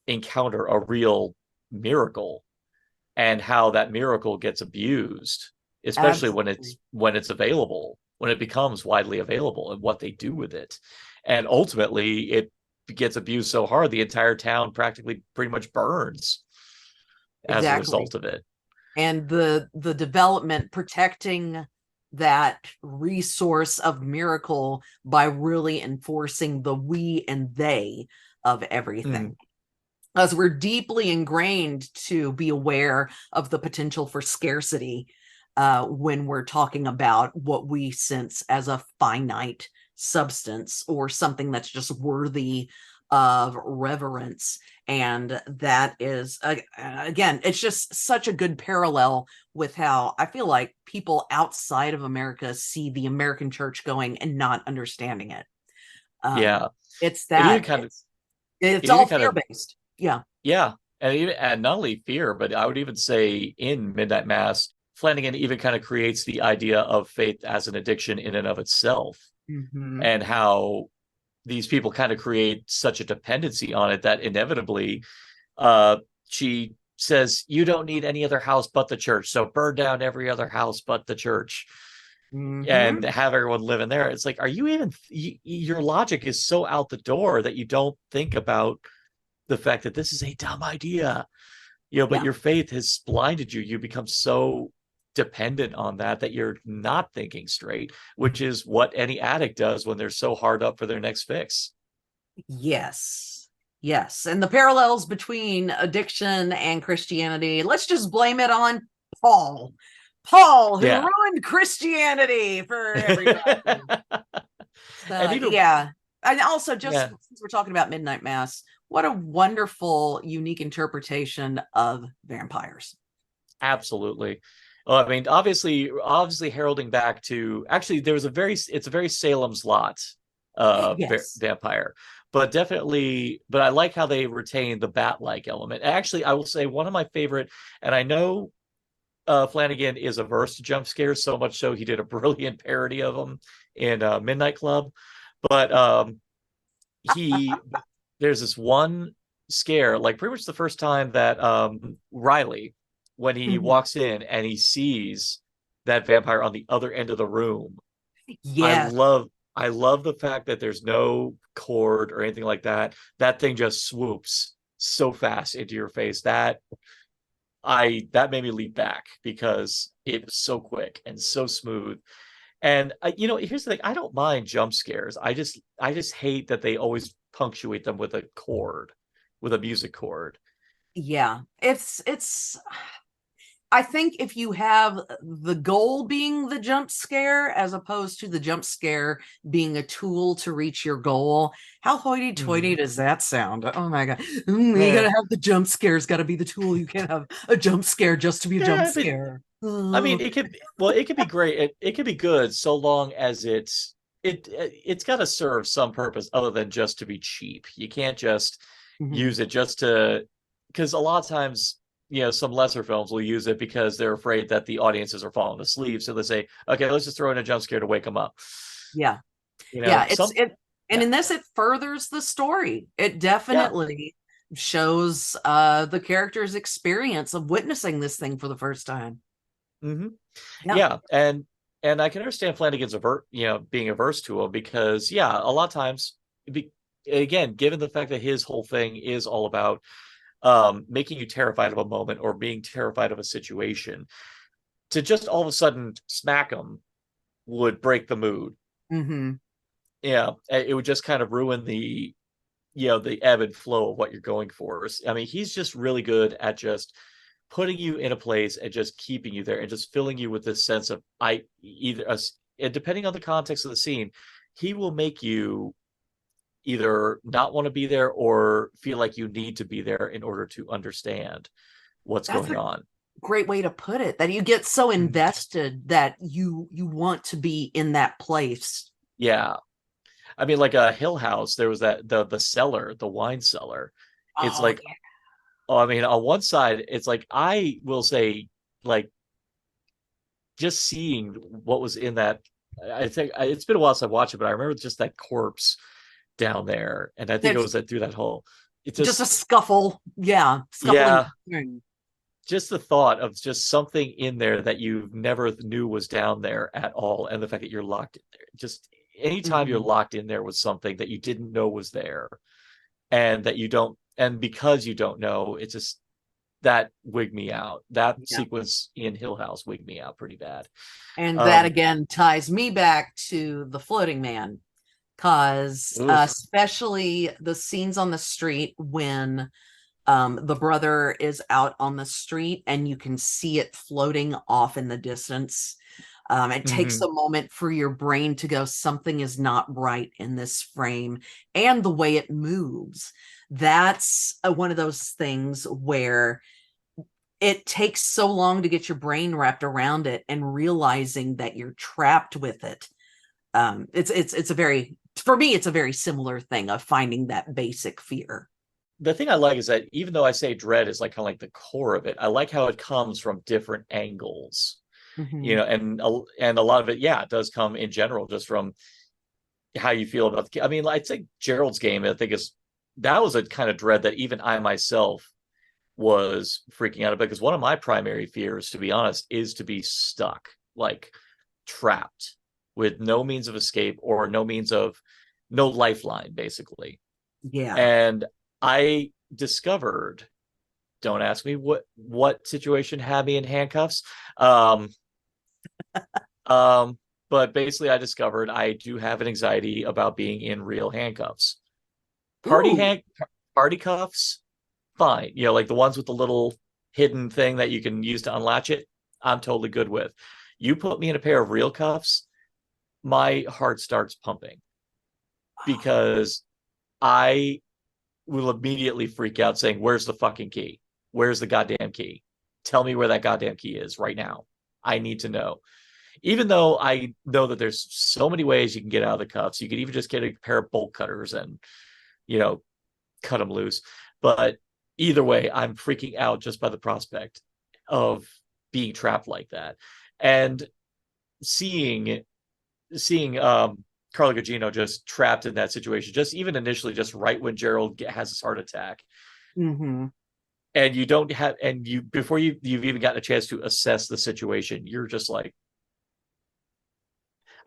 encounter a real miracle, and how that miracle gets abused, especially Absolutely. when it's available, when it becomes widely available, and what they do with it. And ultimately it gets abused so hard the entire town practically pretty much burns as a Exactly. result of it. And the development protecting that resource of miracle by really enforcing the we and they of Mm. everything, as we're deeply ingrained to be aware of the potential for scarcity when we're talking about what we sense as a finite substance or something that's just worthy of reverence. And that is, again, it's just such a good parallel with how I feel like people outside of America see the American church going and not understanding it. Yeah. It's It even that kind of it's it even all kind fear of based. Yeah. Yeah, and not only fear, but I would even say in Midnight Mass, Flanagan even kind of creates the idea of faith as an addiction in and of itself, Mm-hmm. and how these people kind of create such a dependency on it that inevitably, she says, "You don't need any other house but the church, so burn down every other house but the church." Mm-hmm. And have everyone live in there. It's like, are you even, your logic is so out the door that you don't think about the fact that this is a dumb idea, but Yeah. your faith has blinded you. You become so dependent on that you're not thinking straight, which is what any addict does when they're so hard up for their next fix. Yes. Yes. And the parallels between addiction and Christianity, let's just blame it on Paul. Paul, who Yeah. ruined Christianity for everybody. And So, even, yeah. And also, just yeah, since we're talking about Midnight Mass, what a wonderful, unique interpretation of vampires. absolutely. Well, I mean, obviously heralding back to, actually, it's a very Salem's Lot Yes. vampire, but definitely, but I like how they retain the bat-like element. Actually, I will say one of my favorite, and I know Flanagan is averse to jump scares, so much so he did a brilliant parody of them in Midnight Club. But he there's this one scare, like pretty much the first time that Riley, when he Mhm. walks in and he sees that vampire on the other end of the room. I Yes. love I love the fact that there's no cord or anything like that. That thing just swoops so fast into your face. That made me leap back because it was so quick and so smooth. And here's the thing: I don't mind jump scares. I just hate that they always punctuate them with a chord, with a music chord. Yeah. It's I think if you have the goal being the jump scare as opposed to the jump scare being a tool to reach your goal, how hoity-toity Mm. does that sound? Oh my God. You Yeah, gotta have the jump scares, gotta be the tool. You can't have a jump scare just to be a jump yeah. But scare. I mean, it could be great. It could be good so long as it's got to serve some purpose other than just to be cheap. You can't just Mhm. use it just to, because a lot of times, some lesser films will use it because they're afraid that the audiences are falling asleep. So they say, okay, let's just throw in a jump scare to wake them up. Yeah. Yeah, Some, and yeah, in this it furthers the story. It yeah. definitely shows the character's experience of witnessing this thing for the first time. Hmm. Yeah. Yeah, and I can understand Flanagan's being averse to him because, yeah, a lot of times, be, again, given the fact that his whole thing is all about making you terrified of a moment or being terrified of a situation, to just all of a sudden smack him would break the mood. Hmm. Yeah, it would just kind of ruin the ebb and flow of what you're going for. I mean, he's just really good at just putting you in a place and just keeping you there and just filling you with this sense of and depending on the context of the scene, he will make you either not want to be there or feel like you need to be there in order to understand what's That's going a on. great way to put it. That you get so Mhm. invested that you want to be in that place. Yeah. I mean, like a Hill House, there was the cellar, the wine cellar. It's Oh like, oh, I mean, on one side, it's like, I will say, like, just seeing what was in that I think it's been a while since I watched it, but I remember just that corpse down there, and I think it was that through that hole. It just a scuffle. Yeah, scuffling. Yeah, just the thought of just something in there that you never knew was down there at all, and the fact that you're locked in there. Just anytime you're locked in there with something that you didn't know was there, and that you don't, and because you don't know, it's just that wigged me out. That sequence in Hill House wigged me out pretty bad. And that again ties me back to The Floating Man, because especially the scenes on the street when the brother is out on the street and you can see it floating off in the distance. It takes a moment for your brain to go, something is not right in this frame, and the way it moves. That's one of those things where it takes so long to get your brain wrapped around it and realizing that you're trapped with it. It's a very, for me, it's a very similar thing of finding that basic fear. The thing I like is that even though I say dread is like kind of like the core of it, I like how it comes from different angles. You know, and a lot of it, it does come in general just from how you feel about the. I mean, I'd say Gerald's game, I think that was a kind of dread that even I myself was freaking out about, because one of my primary fears, to be honest, is to be stuck, like trapped with no means of escape or no lifeline, basically. Yeah. And I discovered, don't ask me what situation had me in handcuffs. But basically I discovered I do have an anxiety about being in real handcuffs. Party cuffs, fine. You know, like the ones with the little hidden thing that you can use to unlatch it, I'm totally good with. You put me in a pair of real cuffs, my heart starts pumping, because I will immediately freak out saying, where's the fucking key? Where's the goddamn key? Tell me where that goddamn key is right now. I need to know. Even though I know that there's so many ways you can get out of the cuffs. You could even just get a pair of bolt cutters and, you know, cut them loose. But either way, I'm freaking out just by the prospect of being trapped like that. And seeing Carla Gugino just trapped in that situation, just even initially, just right when Gerald has his heart attack. And you don't have, and you, before you've even gotten a chance to assess the situation, you're just like,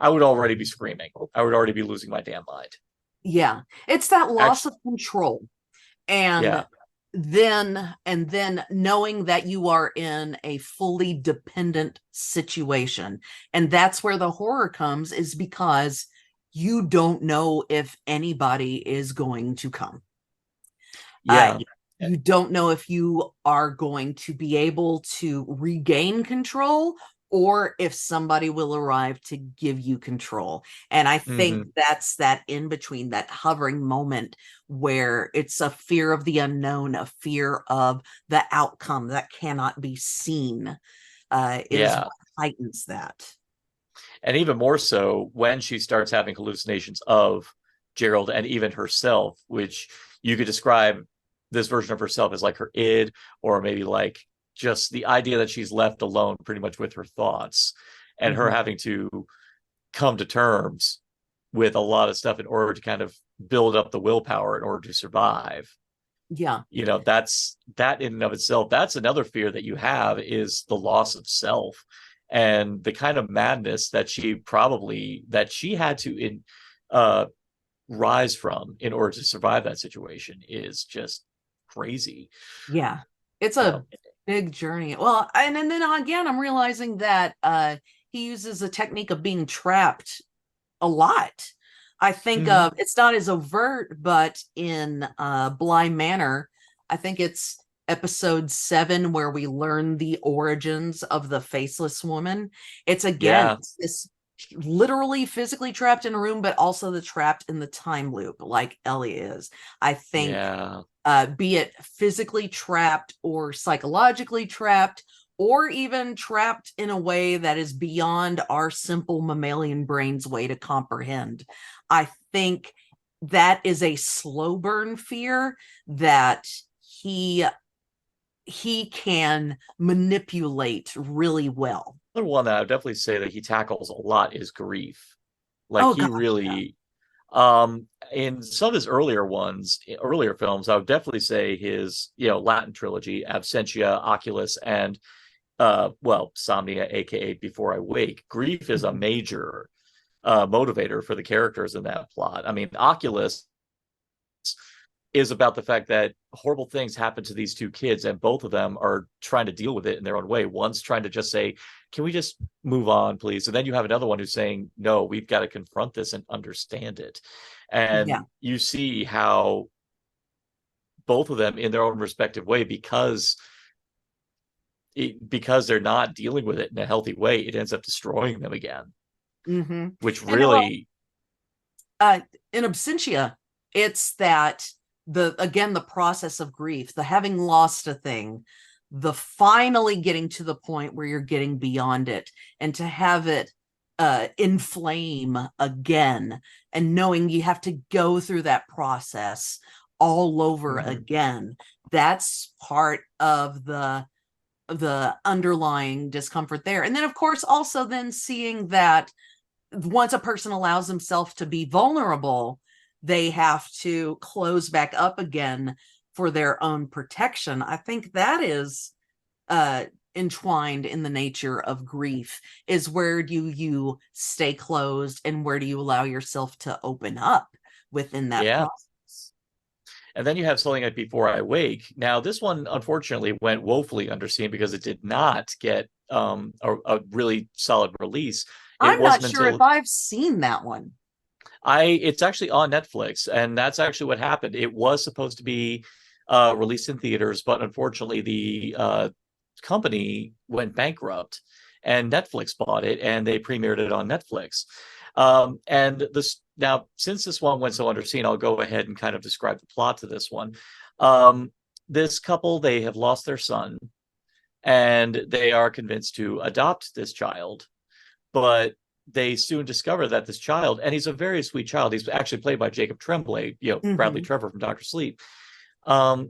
I would already be screaming. I would already be losing my damn mind. Yeah. It's that loss of control. And then knowing that you are in a fully dependent situation. And that's where the horror comes, is because you don't know if anybody is going to come. You don't know if you are going to be able to regain control, or if somebody will arrive to give you control. And I think that's that in between, that hovering moment where it's a fear of the unknown, a fear of the outcome that cannot be seen, is what heightens that. And even more so when she starts having hallucinations of Gerald and even herself, which you could describe this version of herself as like her id, or maybe like just the idea that she's left alone pretty much with her thoughts, and her having to come to terms with a lot of stuff in order to kind of build up the willpower in order to survive. Yeah. You know, that's that in and of itself. That's another fear that you have, is the loss of self, and the kind of madness that she had to rise from in order to survive that situation is just crazy. Yeah. It's a big journey. Well, and then again, I'm realizing that he uses a technique of being trapped a lot. I think it's not as overt, but in Bly Manor, I think it's episode 7 where we learn the origins of the faceless woman. It's again this literally physically trapped in a room, but also the trapped in the time loop, like Ellie is. I think be it physically trapped or psychologically trapped, or even trapped in a way that is beyond our simple mammalian brain's way to comprehend. I think that is a slow burn fear that he can manipulate really well. Another one that I would definitely say that he tackles a lot is grief. Like Oh he gosh, really, in some of his earlier films, I would definitely say his, Latin trilogy, Absentia, Oculus, and Somnia, aka Before I Wake. Grief is a yeah. major motivator for the characters in that plot. I mean, Oculus is about the fact that horrible things happen to these two kids, and both of them are trying to deal with it in their own way. One's trying to just say, can we just move on, please? And then you have another one who's saying, no, we've got to confront this and understand it. Yeah. And you see how both of them, in their own respective way, because they're not dealing with it in a healthy way, it ends up destroying them again, Mm-hmm. which And well, really, in absentia, it's that the process of grief, the having lost a thing, the finally getting to the point where you're getting beyond it, and to have it inflame again, and knowing you have to go through that process all over again. That's part of the underlying discomfort there. And then of course also then seeing that once a person allows himself to be vulnerable, they have to close back up again for their own protection. I think that is entwined in the nature of grief, is where do you stay closed and where do you allow yourself to open up within that yeah. process. And then you have something like Before I Wake. Now, this one unfortunately went woefully underseen because it did not get a really solid release. It I'm not wasn't sure if until I've seen that one. it's actually on Netflix, and that's actually what happened. It was supposed to be released in theaters, but unfortunately the company went bankrupt, and Netflix bought it, and they premiered it on Netflix. And this now, since this one went so underseen, I'll go ahead and kind of describe the plot to this one. This couple, they have lost their son, and they are convinced to adopt this child, but they soon discover that this child, and he's a very sweet child. He's actually played by Jacob Tremblay, Bradley Mm-hmm. Trevor from Doctor Sleep.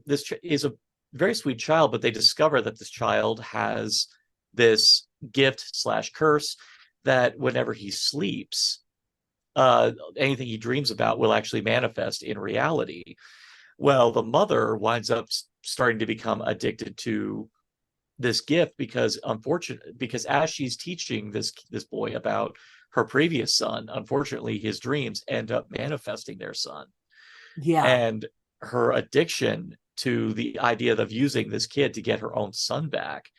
This is a very sweet child, but they discover that this child has this gift slash curse that whenever he sleeps, anything he dreams about will actually manifest in reality. Well, the mother winds up starting to become addicted to this gift because as she's teaching this boy about her previous son, unfortunately his dreams end up manifesting their son. Yeah. And her addiction to the idea of using this kid to get her own son back,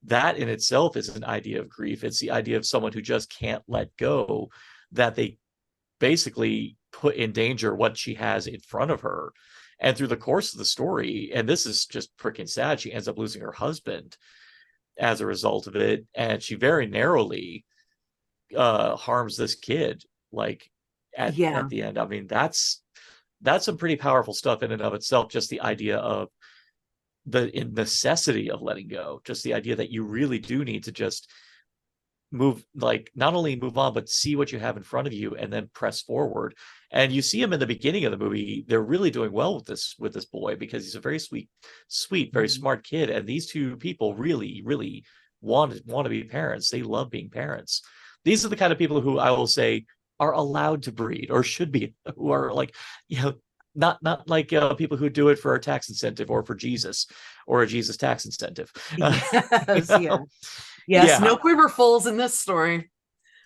that in itself is an idea of grief. It's the idea of someone who just can't let go, that they basically put in danger what she has in front of her. And through the course of the story, and this is just freaking sad, she ends up losing her husband as a result of it, and she very narrowly harms this kid, like Yeah. at the end. I mean, that's some pretty powerful stuff in and of itself. Just the idea of the necessity of letting go, just the idea that you really do need to just move, like not only move on, but see what you have in front of you and then press forward. And you see him in the beginning of the movie. They're really doing well with this boy, because he's a very sweet, very smart kid. And these two people really, really want to be parents. They love being parents. These are the kind of people who I will say are allowed to breed, or should be, who are like, not like people who do it for a tax incentive or for Jesus or a Jesus tax incentive. Yes, yeah. Yes, Yeah, no quiverfuls in this story.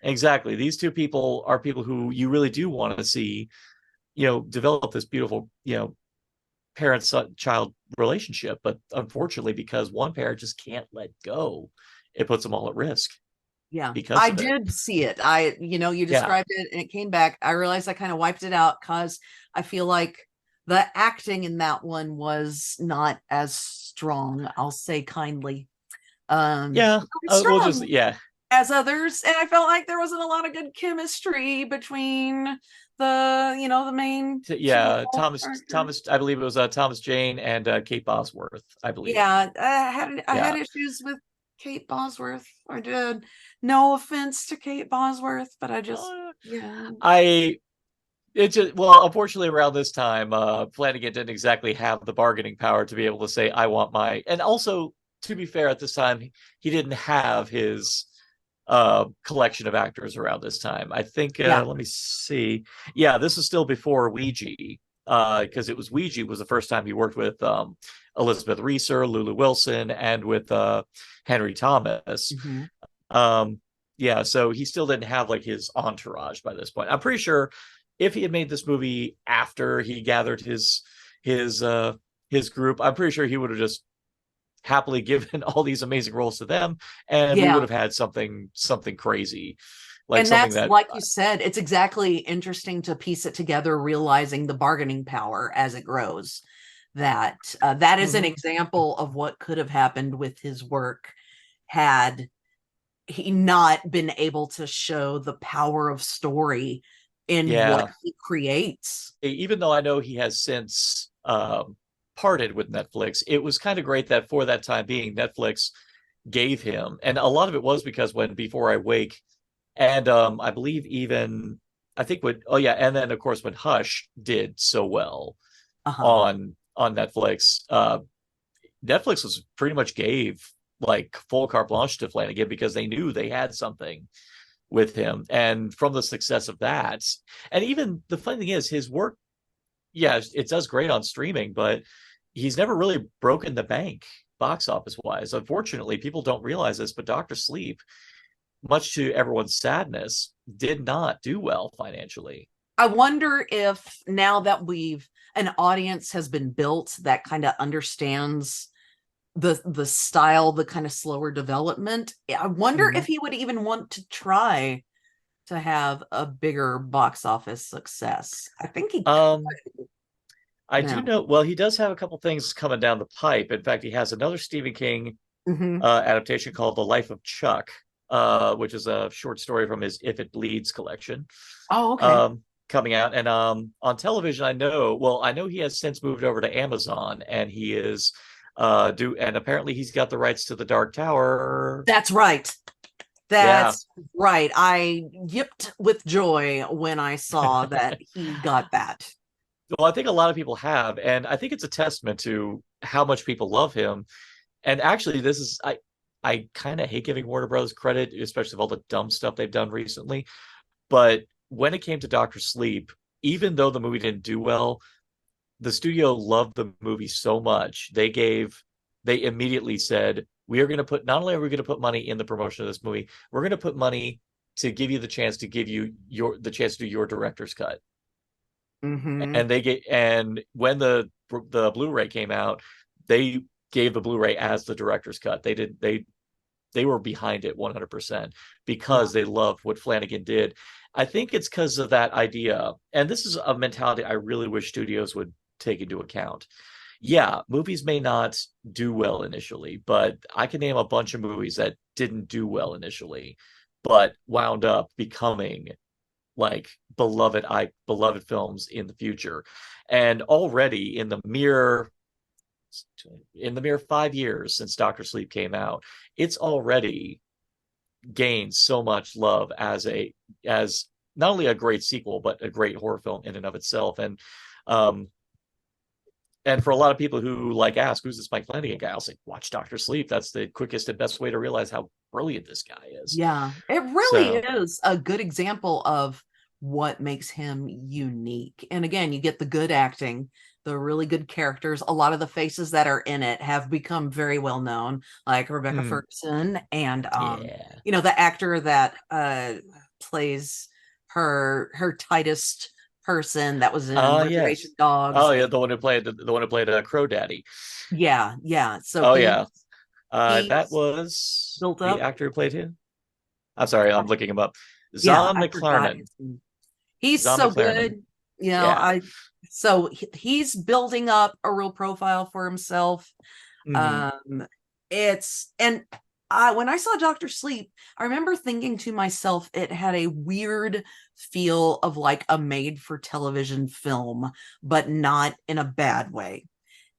exactly. These two people are people who you really do want to see, develop this beautiful, parent-child relationship. But unfortunately, because one parent just can't let go, it puts them all at risk Yeah, because I of it. did see it. You Yeah. described it and it came back. I realized I kind of wiped it out because I feel like the acting in that one was not as strong. I'll say kindly. Yeah. Not We'll just, strong yeah. as others, and I felt like there wasn't a lot of good chemistry between the main two Yeah. characters. I believe it was Thomas Jane and Kate Bosworth, I believe. Yeah, I had Yeah. issues with Kate Bosworth. I did. No offense to Kate Bosworth, but I just, Uh, yeah. I it just, well, unfortunately around this time, Flanagan didn't exactly have the bargaining power to be able to say, I want my, and also, to be fair, at this time he didn't have his collection of actors around this time. I think Yeah. let me see. Yeah, this is still before Ouija, because it was Ouija was the first time he worked with Elizabeth Reeser, Lulu Wilson, and with Henry Thomas. Mhm. Yeah, so he still didn't have like his entourage by this point. I'm pretty sure if he had made this movie after he gathered his group, I'm pretty sure he would have just happily given all these amazing roles to them, and we would Yeah. have had something crazy, like And something that's that like you said, it's exactly interesting to piece it together, realizing the bargaining power as it grows. That is an Mhm. example of what could have happened with his work had he not been able to show the power of story in what Yeah. he creates. Even though I know he has since parted with Netflix, it was kind of great that for that time being, Netflix gave him, and a lot of it was because when Before I Wake, and I believe even I think when oh yeah, and then of course when Hush did so well Uh-huh. on Netflix, Netflix was pretty much gave like full carte blanche to Flanagan because they knew they had something with him, and from the success of that, and even the funny thing is his work, yeah, it does great on streaming, but he's never really broken the bank box office wise. Unfortunately, people don't realize this, but Doctor Sleep, much to everyone's sadness, did not do well financially. I wonder if now that an audience has been built that kind of understands the style, the kind of slower development, I wonder Mm-hmm. if he would even want to try to have a bigger box office success. I think he Um, could I do now. know, well, he does have a couple things coming down the pipe. In fact, he has another Stephen King Hmm. adaptation called The Life of Chuck, which is a short story from his If It Bleeds collection, Oh, okay. coming out. And on television, I know he has since moved over to Amazon, and he is and apparently he's got the rights to The Dark Tower. That's right. Yeah. That's right. I yipped with joy when I saw that he got that. Well, I think a lot of people have, and I think it's a testament to how much people love him. And actually, this is I kind of hate giving Warner Brothers credit, especially of all the dumb stuff they've done recently. But when it came to Doctor Sleep, even though the movie didn't do well, the studio loved the movie so much they immediately said, we are going to put, not only are we going to put money in the promotion of this movie, we're going to put money to give you the chance to give you the chance to do your director's cut. Hmm. And they get, and when the Blu-ray came out, they gave the Blu-ray as the director's cut. They were behind it 100% Yeah. because they loved what Flanagan did. I think it's because of that idea, and this is a mentality I really wish studios would take into account. Yeah, movies may not do well initially, but I can name a bunch of movies that didn't do well initially, but wound up becoming like beloved films in the future. And already in the mere 5 years since Doctor Sleep came out, it's already gained so much love as not only a great sequel but a great horror film in and of itself. Um and for a lot of people who like ask, who's this Mike Flanagan guy, I'll say, watch Doctor Sleep. That's the quickest and best way to realize how brilliant this guy is. Yeah, it really So is a good example of what makes him unique. And again, you get the good acting, the really good characters. A lot of the faces that are in it have become very well known, like Rebecca Ferguson and yeah. the actor that plays her tightest person that was in Reservation Yes. Dogs. Oh yeah, the one who played Crow Daddy. Yeah, yeah. So Oh yeah. That he's was built the up. actor who played him. I'm sorry, I'm looking him up. Yeah, Zahn I forgot McClarnon. his name. He's Zahn so McClarnon. good. Yeah. He's building up a real profile for himself. Hmm. Um it's and I when I saw Doctor Sleep, I remember thinking to myself it had a weird feel of like a made for television film, but not in a bad way.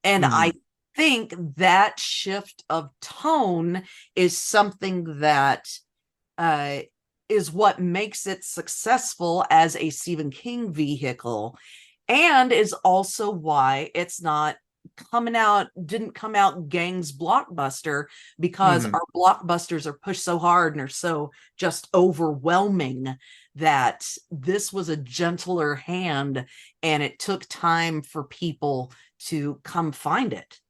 And I Hmm. think that shift of tone is something that uh, is what makes it successful as a Stephen King vehicle, and is also why it's not didn't come out gangs blockbuster, because our blockbusters are pushed so hard and are so just overwhelming, that this was a gentler hand, and it took time for people to come find it.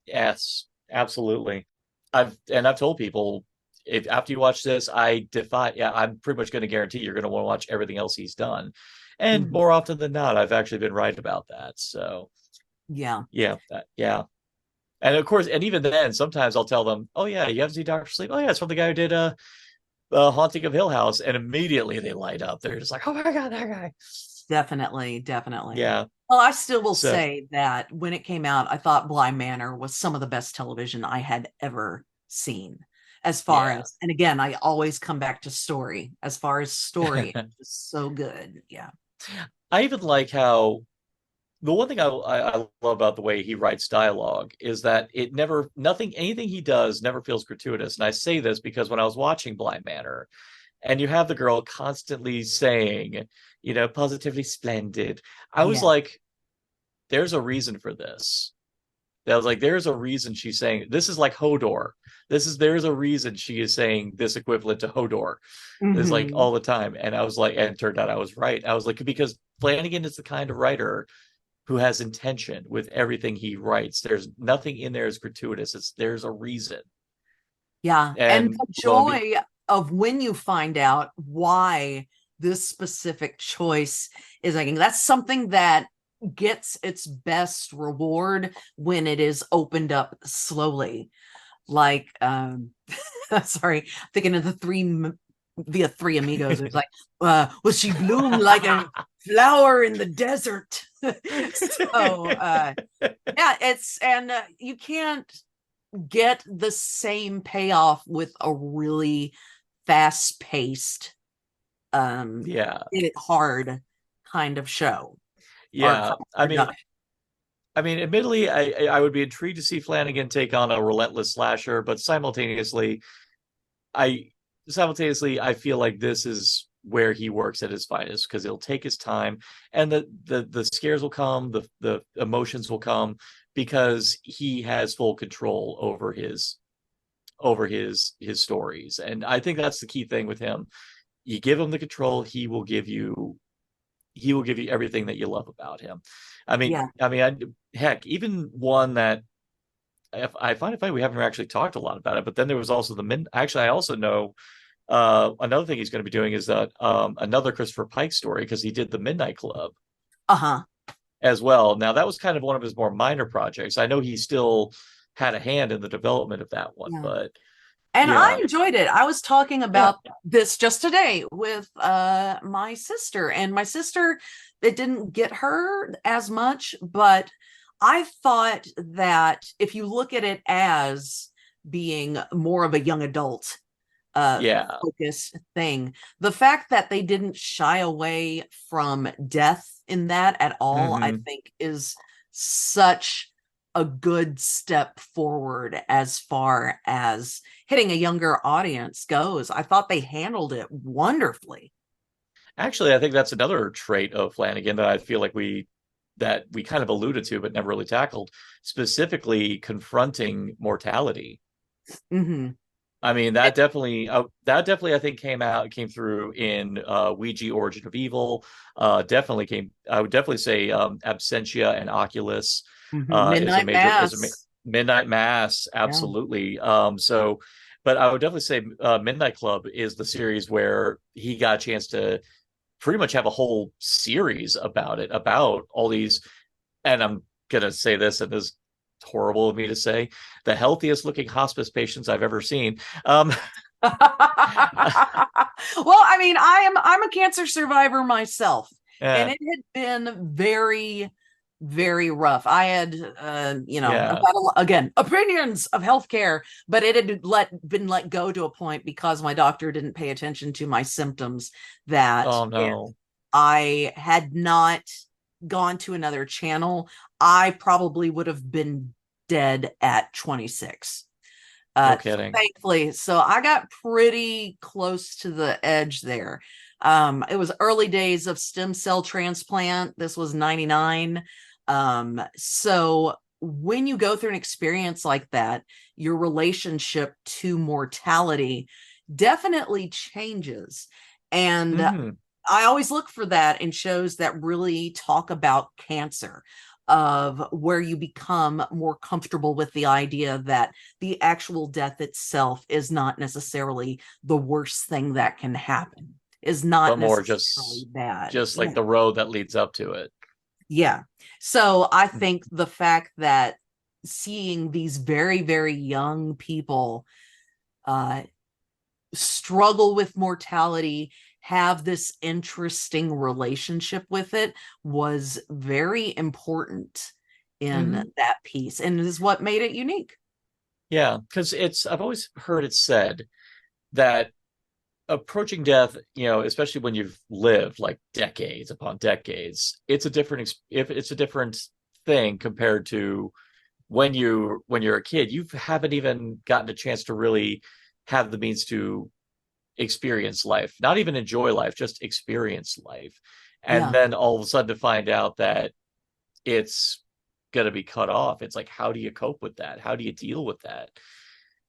Yes, absolutely. I've told people, if after you watch this, I'm pretty much going to guarantee you're going to want to watch everything else he's done. And more often than not, I've actually been right about that. So yeah. Yeah. And of course, and even then, sometimes I'll tell them, "Oh yeah, you haven't seen Doctor Sleep? Oh yeah, it's from the guy who did Haunting of Hill House," and immediately they light up. They're just like, "Oh my God, that guy!" Definitely. Yeah. Well, I still will say that when it came out, I thought Bly Manor was some of the best television I had ever seen. As far as, and again, I always come back to story. As far as story, it's so good. Yeah. I even like how the one thing I love about the way he writes dialogue is that anything he does never feels gratuitous. And I say this because when I was watching Bly Manor, and you have the girl constantly saying, positively splendid, I was like, there's a reason for this. I was like, there's a reason she's saying this is like Hodor. There's a reason she is saying this equivalent to Hodor. It's like all the time. And I was like, and it turned out I was right. I was like, because Flanagan is the kind of writer who has intention with everything he writes. There's nothing in there is gratuitous. There's a reason. Yeah. And the joy of when you find out why this specific choice is making, that's something that gets its best reward when it is opened up slowly. Like, sorry, thinking of the three amigos. It's like, will she bloom like a flower in the desert? So, yeah, and you can't get the same payoff with a really fast-paced, hit it hard kind of show. Yeah, I mean, admittedly, I would be intrigued to see Flanagan take on a relentless slasher, but simultaneously, I feel like this is where he works at his finest, because he'll take his time, and the scares will come, the emotions will come, because he has full control over his stories. And I think that's the key thing with him. You give him the control, he will give you everything that you love about him. Heck, even one that I find it funny we haven't actually talked a lot about it, but then there was also I also know another thing he's going to be doing is that another Christopher Pike story, because he did the Midnight Club as well. Now that was kind of one of his more minor projects. I know he still had a hand in the development of that one, but I enjoyed it. I was talking about this just today with my sister, and my sister, it didn't get her as much, but I thought that if you look at it as being more of a young adult focus thing, the fact that they didn't shy away from death in that at all, I think is such a good step forward as far as hitting a younger audience goes. I thought they handled it wonderfully. Actually, I think that's another trait of Flanagan that I feel like we kind of alluded to but never really tackled, specifically confronting mortality. I mean, that definitely I think came through in Ouija Origin of Evil. I would definitely say Absentia and Oculus. Midnight Mass. Midnight Mass, absolutely. But I would definitely say Midnight Club is the series where he got a chance to pretty much have a whole series about all these, and I'm gonna say this, and this is horrible of me to say, the healthiest looking hospice patients I've ever seen. Well, I mean, I'm a cancer survivor myself, and it had been very, very rough. I had, again, opinions of healthcare, but it had been let go to a point because my doctor didn't pay attention to my symptoms, that if I had not gone to another channel, I probably would have been dead at 26. No kidding. Thankfully, so I got pretty close to the edge there. It was early days of stem cell transplant. This was 99. So when you go through an experience like that, your relationship to mortality definitely changes. And I always look for that in shows that really talk about cancer, of where you become more comfortable with the idea that the actual death itself is not necessarily the worst thing that can happen, is not but more necessarily bad. just like the road that leads up to it. Yeah. So I think the fact that seeing these very, very young people struggle with mortality, have this interesting relationship with it, was very important in that piece, and is what made it unique. Yeah, because I've always heard it said that approaching death, you know, especially when you've lived like decades upon decades, it's a different thing compared to when you're a kid. You haven't even gotten a chance to really have the means to experience life, not even enjoy life, just experience life. And then all of a sudden to find out that it's going to be cut off, it's like, how do you cope with that? How do you deal with that?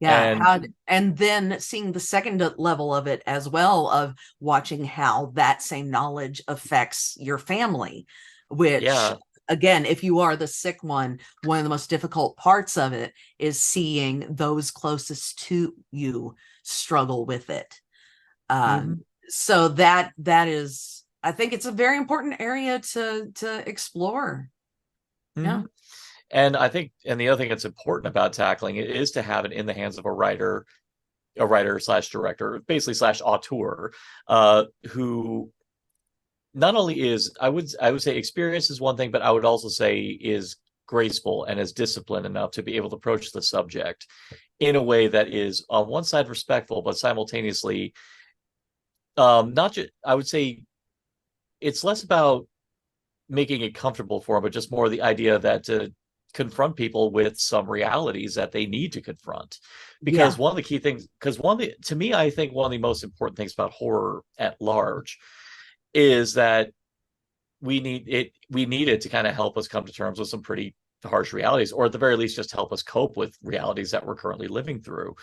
And then seeing the second level of it as well, of watching how that same knowledge affects your family, which again, if you are the sick one of the most difficult parts of it is seeing those closest to you struggle with it. So that is, I think it's a very important area to explore. Yeah. And I think, and the other thing that's important about tackling it is to have it in the hands of a writer slash director, basically slash auteur, who not only is, I would say experience is one thing, but I would also say is graceful and is disciplined enough to be able to approach the subject in a way that is on one side respectful, but simultaneously, not just, I would say it's less about making it comfortable for them, but just more the idea that to confront people with some realities that they need to confront. Because one of the key things, to me, I think one of the most important things about horror at large is that we need it to kind of help us come to terms with some pretty harsh realities, or at the very least just help us cope with realities that we're currently living through.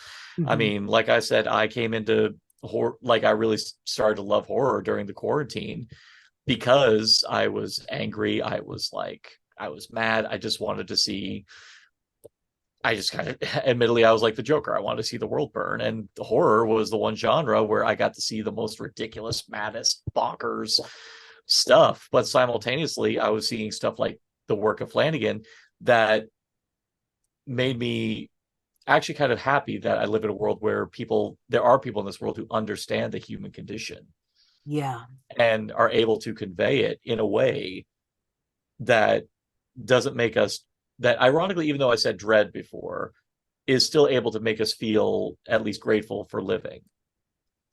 I mean, like I said, I came into horror, like I really started to love horror during the quarantine because I was angry. I was mad. I just wanted to see, I just kind of, admittedly, I was like the Joker. I wanted to see the world burn. And the horror was the one genre where I got to see the most ridiculous, maddest, bonkers stuff. But simultaneously, I was seeing stuff like the work of Flanagan that made me actually kind of happy that I live in a world where there are people in this world who understand the human condition. Yeah. And are able to convey it in a way that doesn't make us, that ironically, even though I said dread before, is still able to make us feel at least grateful for living.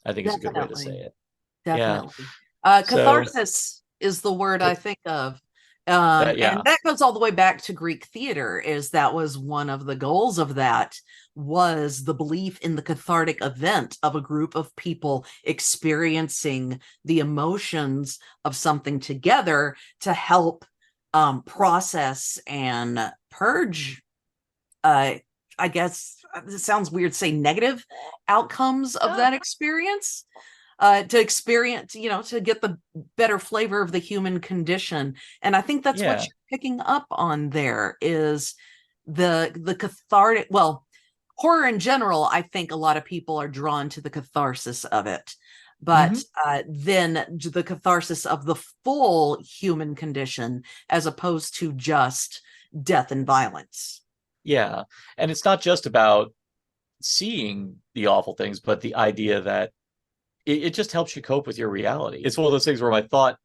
I think it's a good way to say it. Definitely. Catharsis is the word I think of. And that goes all the way back to Greek theater, is that was one of the goals of that, was the belief in the cathartic event of a group of people experiencing the emotions of something together to help process and purge, I guess it sounds weird to say, negative outcomes of that experience. To experience, to get the better flavor of the human condition. And I think that's what you're picking up on there, is the cathartic, well, horror in general, I think a lot of people are drawn to the catharsis of it. But then the catharsis of the full human condition, as opposed to just death and violence. Yeah. And it's not just about seeing the awful things, but the idea that it just helps you cope with your reality. It's one of those things where my thought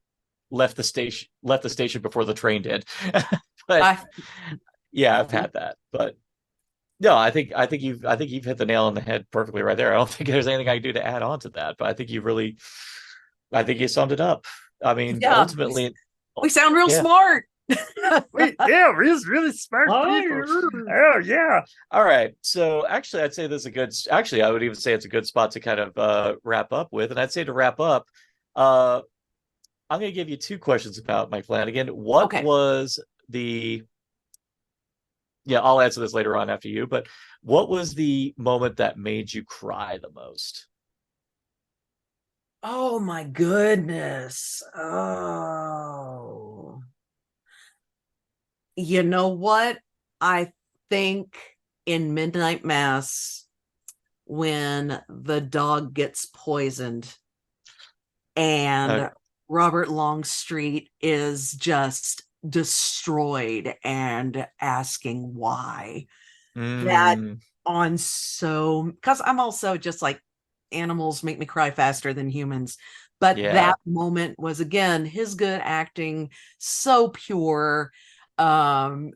left the station before the train did. But I've had that. But no, I think you've hit the nail on the head perfectly right there. I don't think there's anything I can do to add on to that, but I think you summed it up. I mean, ultimately, we sound real smart. We're really smart people. Oh yeah. All right. So actually, I'd say this is a good. Actually, I would even say it's a good spot to kind of wrap up with. And I'd say to wrap up, I'm going to give you two questions about Mike Flanagan. What was the yeah, I'll answer this later on after you. But what was the moment that made you cry the most? Oh my goodness. Oh. You know what? I think in Midnight Mass, when the dog gets poisoned Uh, and Robert Longstreet is just destroyed and asking why. That mm, on so, because I'm also just like, animals make me cry faster than humans. But yeah, that moment was again his good acting, so pure,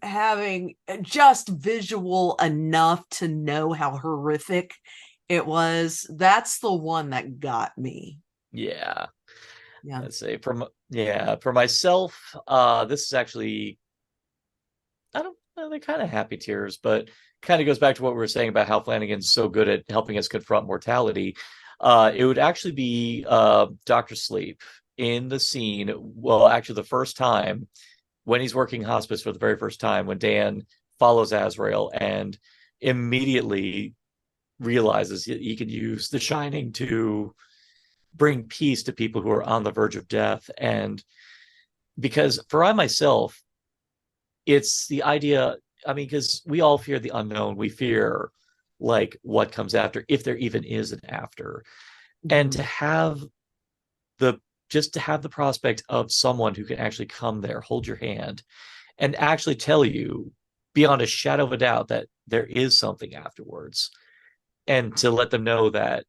having just visual enough to know how horrific it was. That's the one that got me. yeah. Yeah. Let's say for myself, this is actually, I don't know, they're kind of happy tears, but kind of goes back to what we were saying about how Flanagan's so good at helping us confront mortality. It would actually be Dr. Sleep in the scene. Well, actually, the first time when he's working hospice for the very first time, when Dan follows Azrael and immediately realizes he can use the Shining to bring peace to people who are on the verge of death. And because for I myself, it's the idea, I mean, because we all fear the unknown. We fear like what comes after, if there even is an after. And Mhm. to have the just to have the prospect of someone who can actually come there, hold your hand, and actually tell you beyond a shadow of a doubt that there is something afterwards, and to let them know that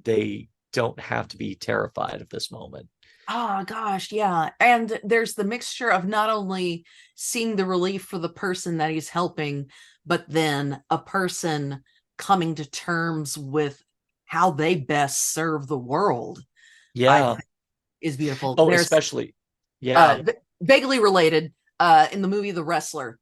they don't have to be terrified of this moment. Oh gosh, yeah. And there's the mixture of not only seeing the relief for the person that he's helping, but then a person coming to terms with how they best serve the world, I Yeah. think is beautiful. Oh, There's especially, yeah. vaguely related in the movie The Wrestler,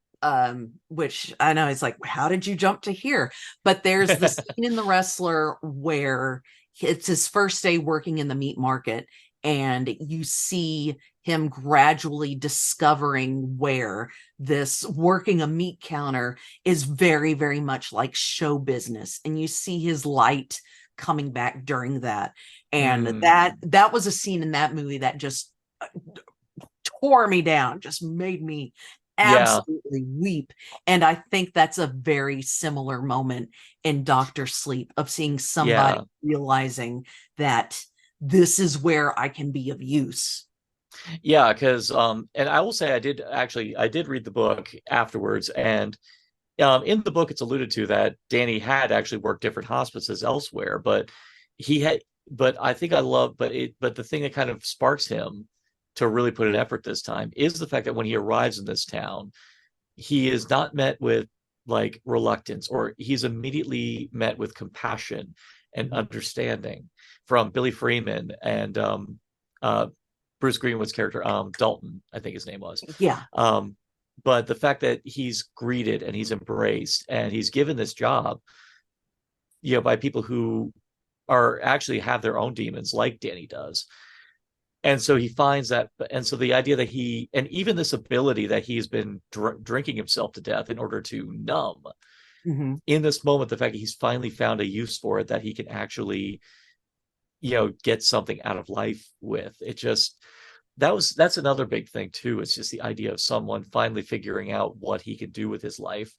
which I know is like, how did you jump to here? But there's the scene in The Wrestler where it's his first day working in the meat market, and you see him gradually discovering where this working a meat counter is very, very much like show business, and you see his light coming back during that. And Mm, that was a scene in that movie that just tore me down, just made me yeah. absolutely weep. And I think that's a very similar moment in Doctor Sleep, of seeing somebody Yeah. realizing that this is where I can be of use. Yeah, because and I will say I did read the book afterwards, and in the book it's alluded to that Danny had actually worked different hospices elsewhere, but he had but I think I love but the thing that kind of sparks him to really put an effort this time is the fact that when he arrives in this town, he is not met with like reluctance, or he's immediately met with compassion and understanding from Billy Freeman and uh, Bruce Greenwood's character, Dalton, I think his name was. Yeah. Um, but the fact that he's greeted and he's embraced and he's given this job, by people who are actually have their own demons, like Danny does. And so he finds that, and so the idea that and even this ability that he's been drinking himself to death in order to numb, Mm-hmm. in this moment, the fact that he's finally found a use for it, that he can actually, get something out of life with it. Just that's another big thing too. It's just the idea of someone finally figuring out what he can do with his life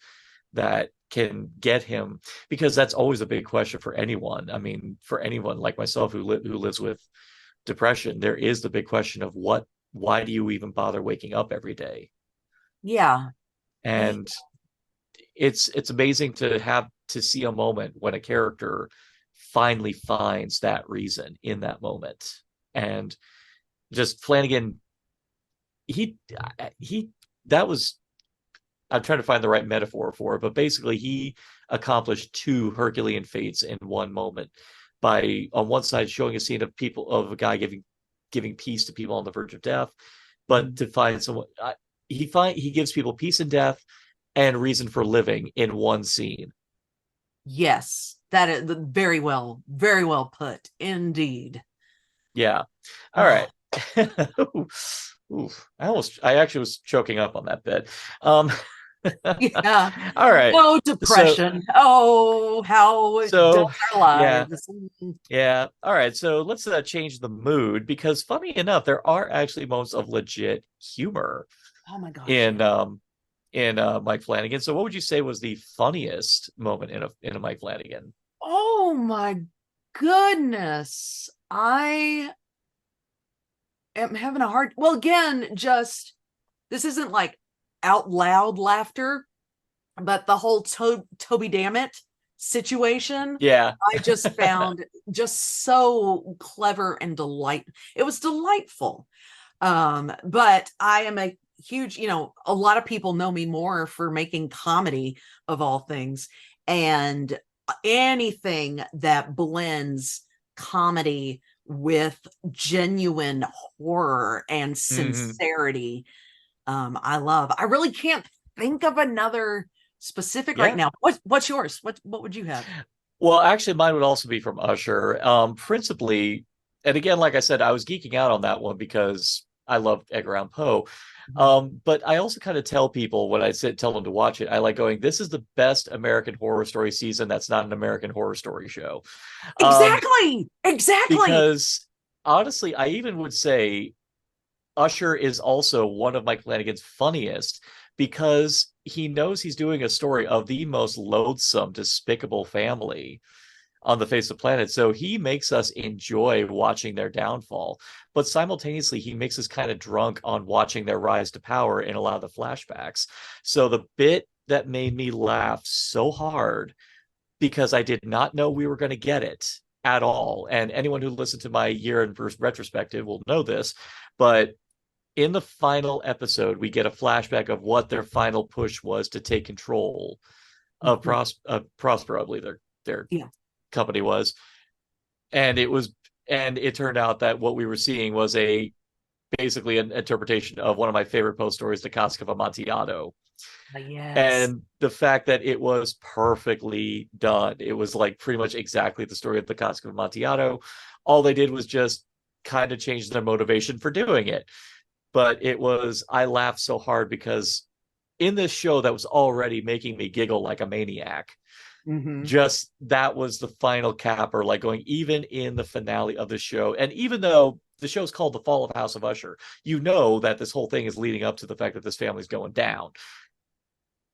that can get him, because that's always a big question for anyone. I mean, for anyone like myself who lives with depression, there is the big question of why do you even bother waking up every day? Yeah. And it's amazing to see a moment when a character finally finds that reason in that moment. And just Flanagan, he he that was, I'm trying to find the right metaphor for it, but basically he accomplished two Herculean feats in one moment by, on one side, showing a scene of a guy giving peace to people on the verge of death, but to find someone, he gives people peace in death and reason for living in one scene. Yes. That is very well put indeed. Yeah. All Oh, right. Ooh, I actually was choking up on that bit. Um, Yeah. All right. Oh, depression. Oh, how So dull our yeah, lives. yeah. All right. So let's change the mood because funny enough, there are actually moments of legit humor Oh my gosh, in yeah. Mike Flanagan. So what would you say was the funniest moment in a Mike Flanagan? Oh my goodness. I am having a hard, well, again, just this isn't like out loud laughter, but the whole Toby Dammit situation, Yeah. I just found just so clever and it was delightful. But I am a huge, a lot of people know me more for making comedy of all things, and anything that blends comedy with genuine horror and Hmm. sincerity, I love. I really can't think of another specific right Yeah. now. What's yours? What would you have? Well, actually, mine would also be from Usher. Principally, and again, like I said, I was geeking out on that one because I love Edgar Allan Poe. Mhm. But I also kind of tell people when I tell them to watch it, I like going, this is the best American Horror Story season that's not an American Horror Story show. Um, Exactly. because honestly, I even would say Usher is also one of Mike Flanagan's funniest because he knows he's doing a story of the most loathsome, despicable family on the face of the planet. So he makes us enjoy watching their downfall, but simultaneously he makes us kind of drunk on watching their rise to power in a lot of the flashbacks. So the bit that made me laugh so hard because I did not know we were going to get it at all. And anyone who listened to my year in retrospective will know this, but in the final episode, we get a flashback of what their final push was to take control of Mhm. Prospero, I believe their Yeah. company was, and it turned out that what we were seeing was a basically an interpretation of one of my favorite post stories, the Cask of Amontillado, Yes. and the fact that it was perfectly done. It was like pretty much exactly the story of the Cask of Amontillado. All they did was just kind of change their motivation for doing it. But I laughed so hard because in this show that was already making me giggle like a maniac, Hmm. just that was the final capper, like going even in the finale of the show. And even though the show's called The Fall of House of Usher, you know that this whole thing is leading up to the fact that this family's going down.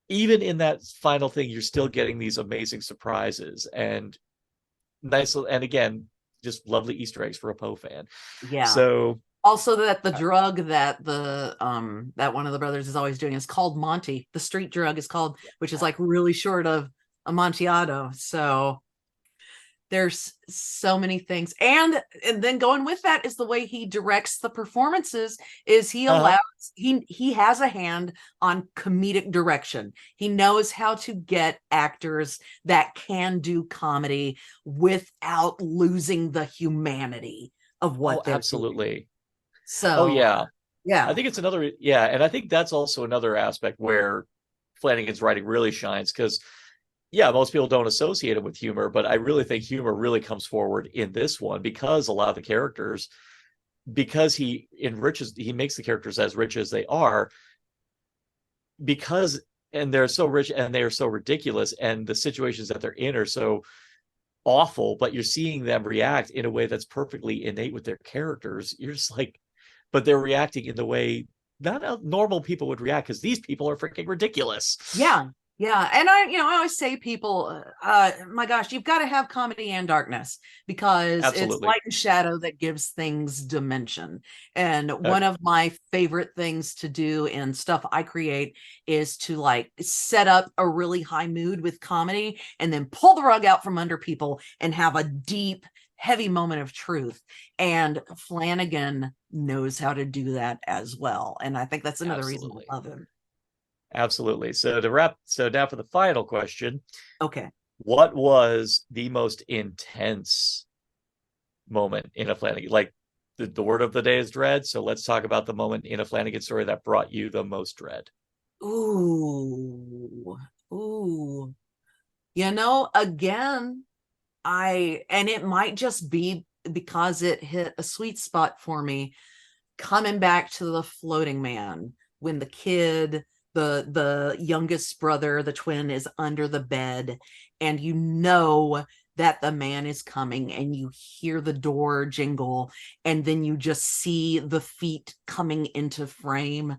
Even in that final thing, you're still getting these amazing surprises and nice, and again, just lovely Easter eggs for a Poe fan. Yeah. So Also, that the drug that that one of the brothers is always doing is called Monty. The street drug is called, which is like really short of Amontillado. So there's so many things, and then going with that is the way he directs the performances. Is he uh-huh. allows he has a hand on comedic direction. He knows how to get actors that can do comedy without losing the humanity of Oh, what they're doing. absolutely. Oh So yeah. I yeah. think it's another, yeah, and I think that's also another aspect where Flanagan's writing really shines because, yeah, most people don't associate it with humor, but I really think humor really comes forward in this one because a lot of the characters, because he makes the characters as rich as they are, because, and they're so rich and they are so ridiculous, and the situations that they're in are so awful, but you're seeing them react in a way that's perfectly innate with their characters. You're just like, but they're reacting in the way not how normal people would react because these people are freaking ridiculous. Yeah. Yeah. And I always say people, my gosh, you've got to have comedy and darkness because it's Absolutely. light and shadow that gives things dimension. And Uh, one of my favorite things to do in stuff I create is to like set up a really high mood with comedy and then pull the rug out from under people and have a deep, heavy moment of truth. And Flanagan knows how to do that as well. And I think that's another reason absolutely. I love him. Absolutely. So now for the final question, Okay. what was the most intense moment in a Flanagan? Like the word of the day is dread. So let's talk about the moment in a Flanagan story that brought you the most dread. Ooh, ooh. Again, and it might just be because it hit a sweet spot for me, coming back to the floating man when the kid, the youngest brother, the twin, is under the bed, and you know that the man is coming, and you hear the door jingle, and then you just see the feet coming into frame.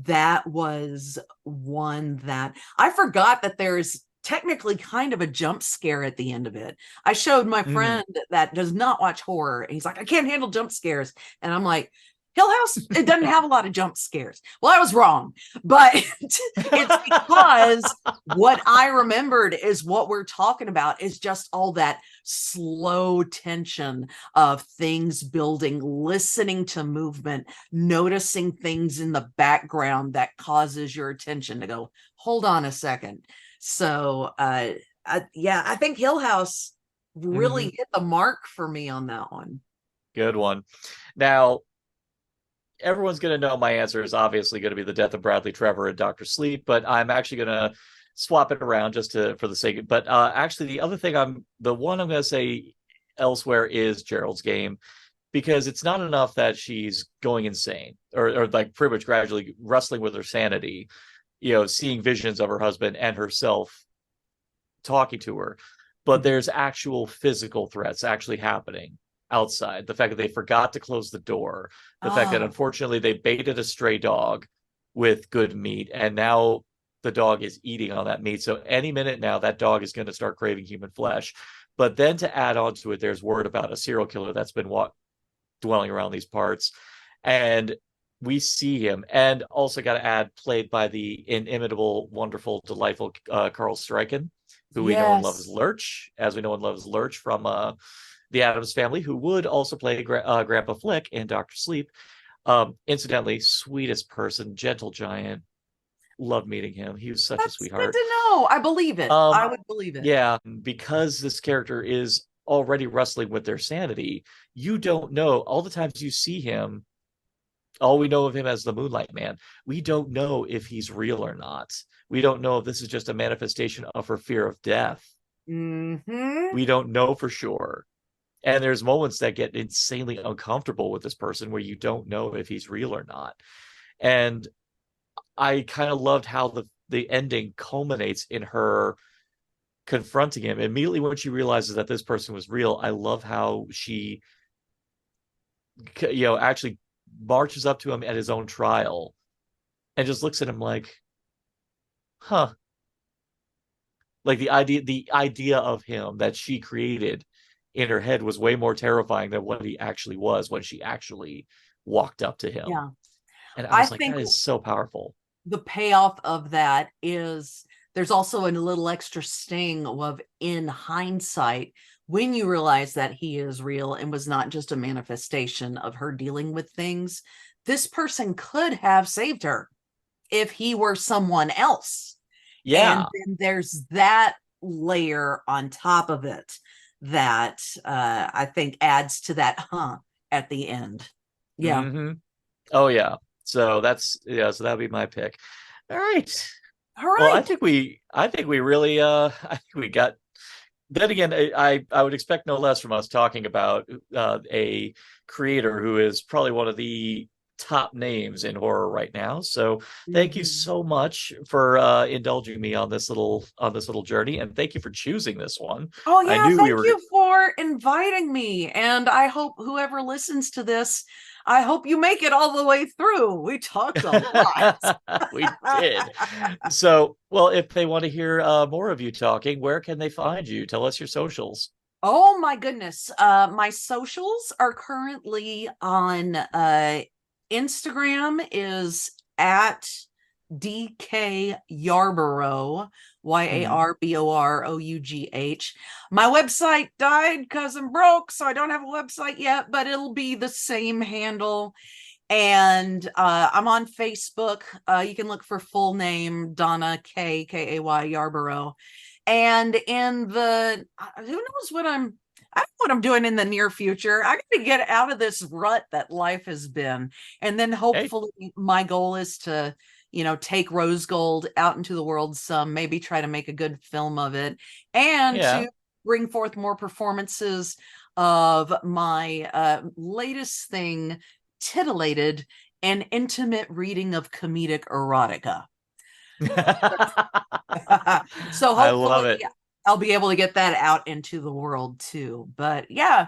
That was one that I forgot that there's technically kind of a jump scare at the end of it. I showed my friend that does not watch horror, and he's like, I can't handle jump scares. And I'm like, Hill House, it doesn't have a lot of jump scares. Well, I was wrong, but it's because what I remembered is what we're talking about is just all that slow tension of things building, listening to movement, noticing things in the background that causes your attention to go, hold on a second. So, I think Hill House really hit the mark for me on that one. Good one. Now, everyone's going to know my answer is obviously going to be The Death of Bradley Trevor and Dr. Sleep, but I'm actually going to swap it around just for the sake of, but actually the other thing the one I'm going to say elsewhere is Gerald's Game, because it's not enough that she's going insane or like pretty much gradually wrestling with her sanity, seeing visions of her husband and herself talking to her, but there's actual physical threats actually happening outside. The fact that they forgot to close the door, the fact that unfortunately they baited a stray dog with good meat, and now the dog is eating on that meat. So any minute now that dog is going to start craving human flesh. But then to add on to it, there's word about a serial killer that's been dwelling around these parts, and we see him. And also got to add, played by the inimitable, wonderful, delightful Carl Stryken, who we know and love as Lurch, as we know and love as Lurch from the Addams Family, who would also play Grandpa Flick in Dr. Sleep. Incidentally, sweetest person, gentle giant. Love meeting him. He was such a sweetheart. Good to know. I believe it. I would believe it. Yeah, because this character is already wrestling with their sanity, you don't know. All the times you see him, all we know of him as the Moonlight Man, we don't know if he's real or not. We don't know if this is just a manifestation of her fear of death. We don't know for sure. And there's moments that get insanely uncomfortable with this person where you don't know if he's real or not. And I kind of loved how the ending culminates in her confronting him immediately when she realizes that this person was real. I love how she, actually marches up to him at his own trial and just looks at him like, huh. Like the idea of him that she created in her head was way more terrifying than what he actually was when she actually walked up to him. Yeah. And I was like, that is so powerful. The payoff of that is there's also a little extra sting of, in hindsight, when you realize that he is real and was not just a manifestation of her dealing with things, this person could have saved her if he were someone else. Yeah. And then there's that layer on top of it that I think adds to that at the end. Yeah. Oh yeah. So so that'd be my pick. All right. Well, I think we really I think we got. Then again, I would expect no less from us talking about a creator who is probably one of the top names in horror right now. So thank you so much for indulging me on this little journey, and thank you for choosing this one. Oh yeah, thank you for inviting me, and I hope whoever listens to this, I hope you make it all the way through. We talked a lot. We did. So, well, if they want to hear more of you talking, where can they find you? Tell us your socials. Oh my goodness. My socials are currently on Instagram is at DK Yarborough, YARBOROUGH. My website died because I'm broke, so I don't have a website yet, but it'll be the same handle. And I'm on Facebook. You can look for full name Donna Kay Yarborough. And in the who knows what I don't know what I'm doing in the near future. I got to get out of this rut that life has been. And then hopefully my goal is to, take Rose Gold out into the world some, maybe try to make a good film of it, and to bring forth more performances of my latest thing, Titillated, an intimate reading of comedic erotica. So I love hopefully it. I'll be able to get that out into the world too. But yeah,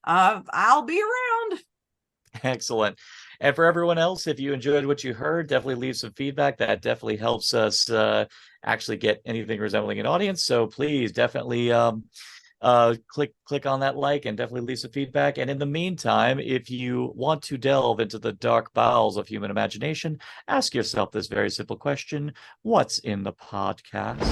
I'll be around. Excellent. And for everyone else, if you enjoyed what you heard, definitely leave some feedback. That definitely helps us actually get anything resembling an audience. So please definitely click on that like and definitely leave some feedback. And in the meantime, if you want to delve into the dark bowels of human imagination, ask yourself this very simple question: what's in the podcast?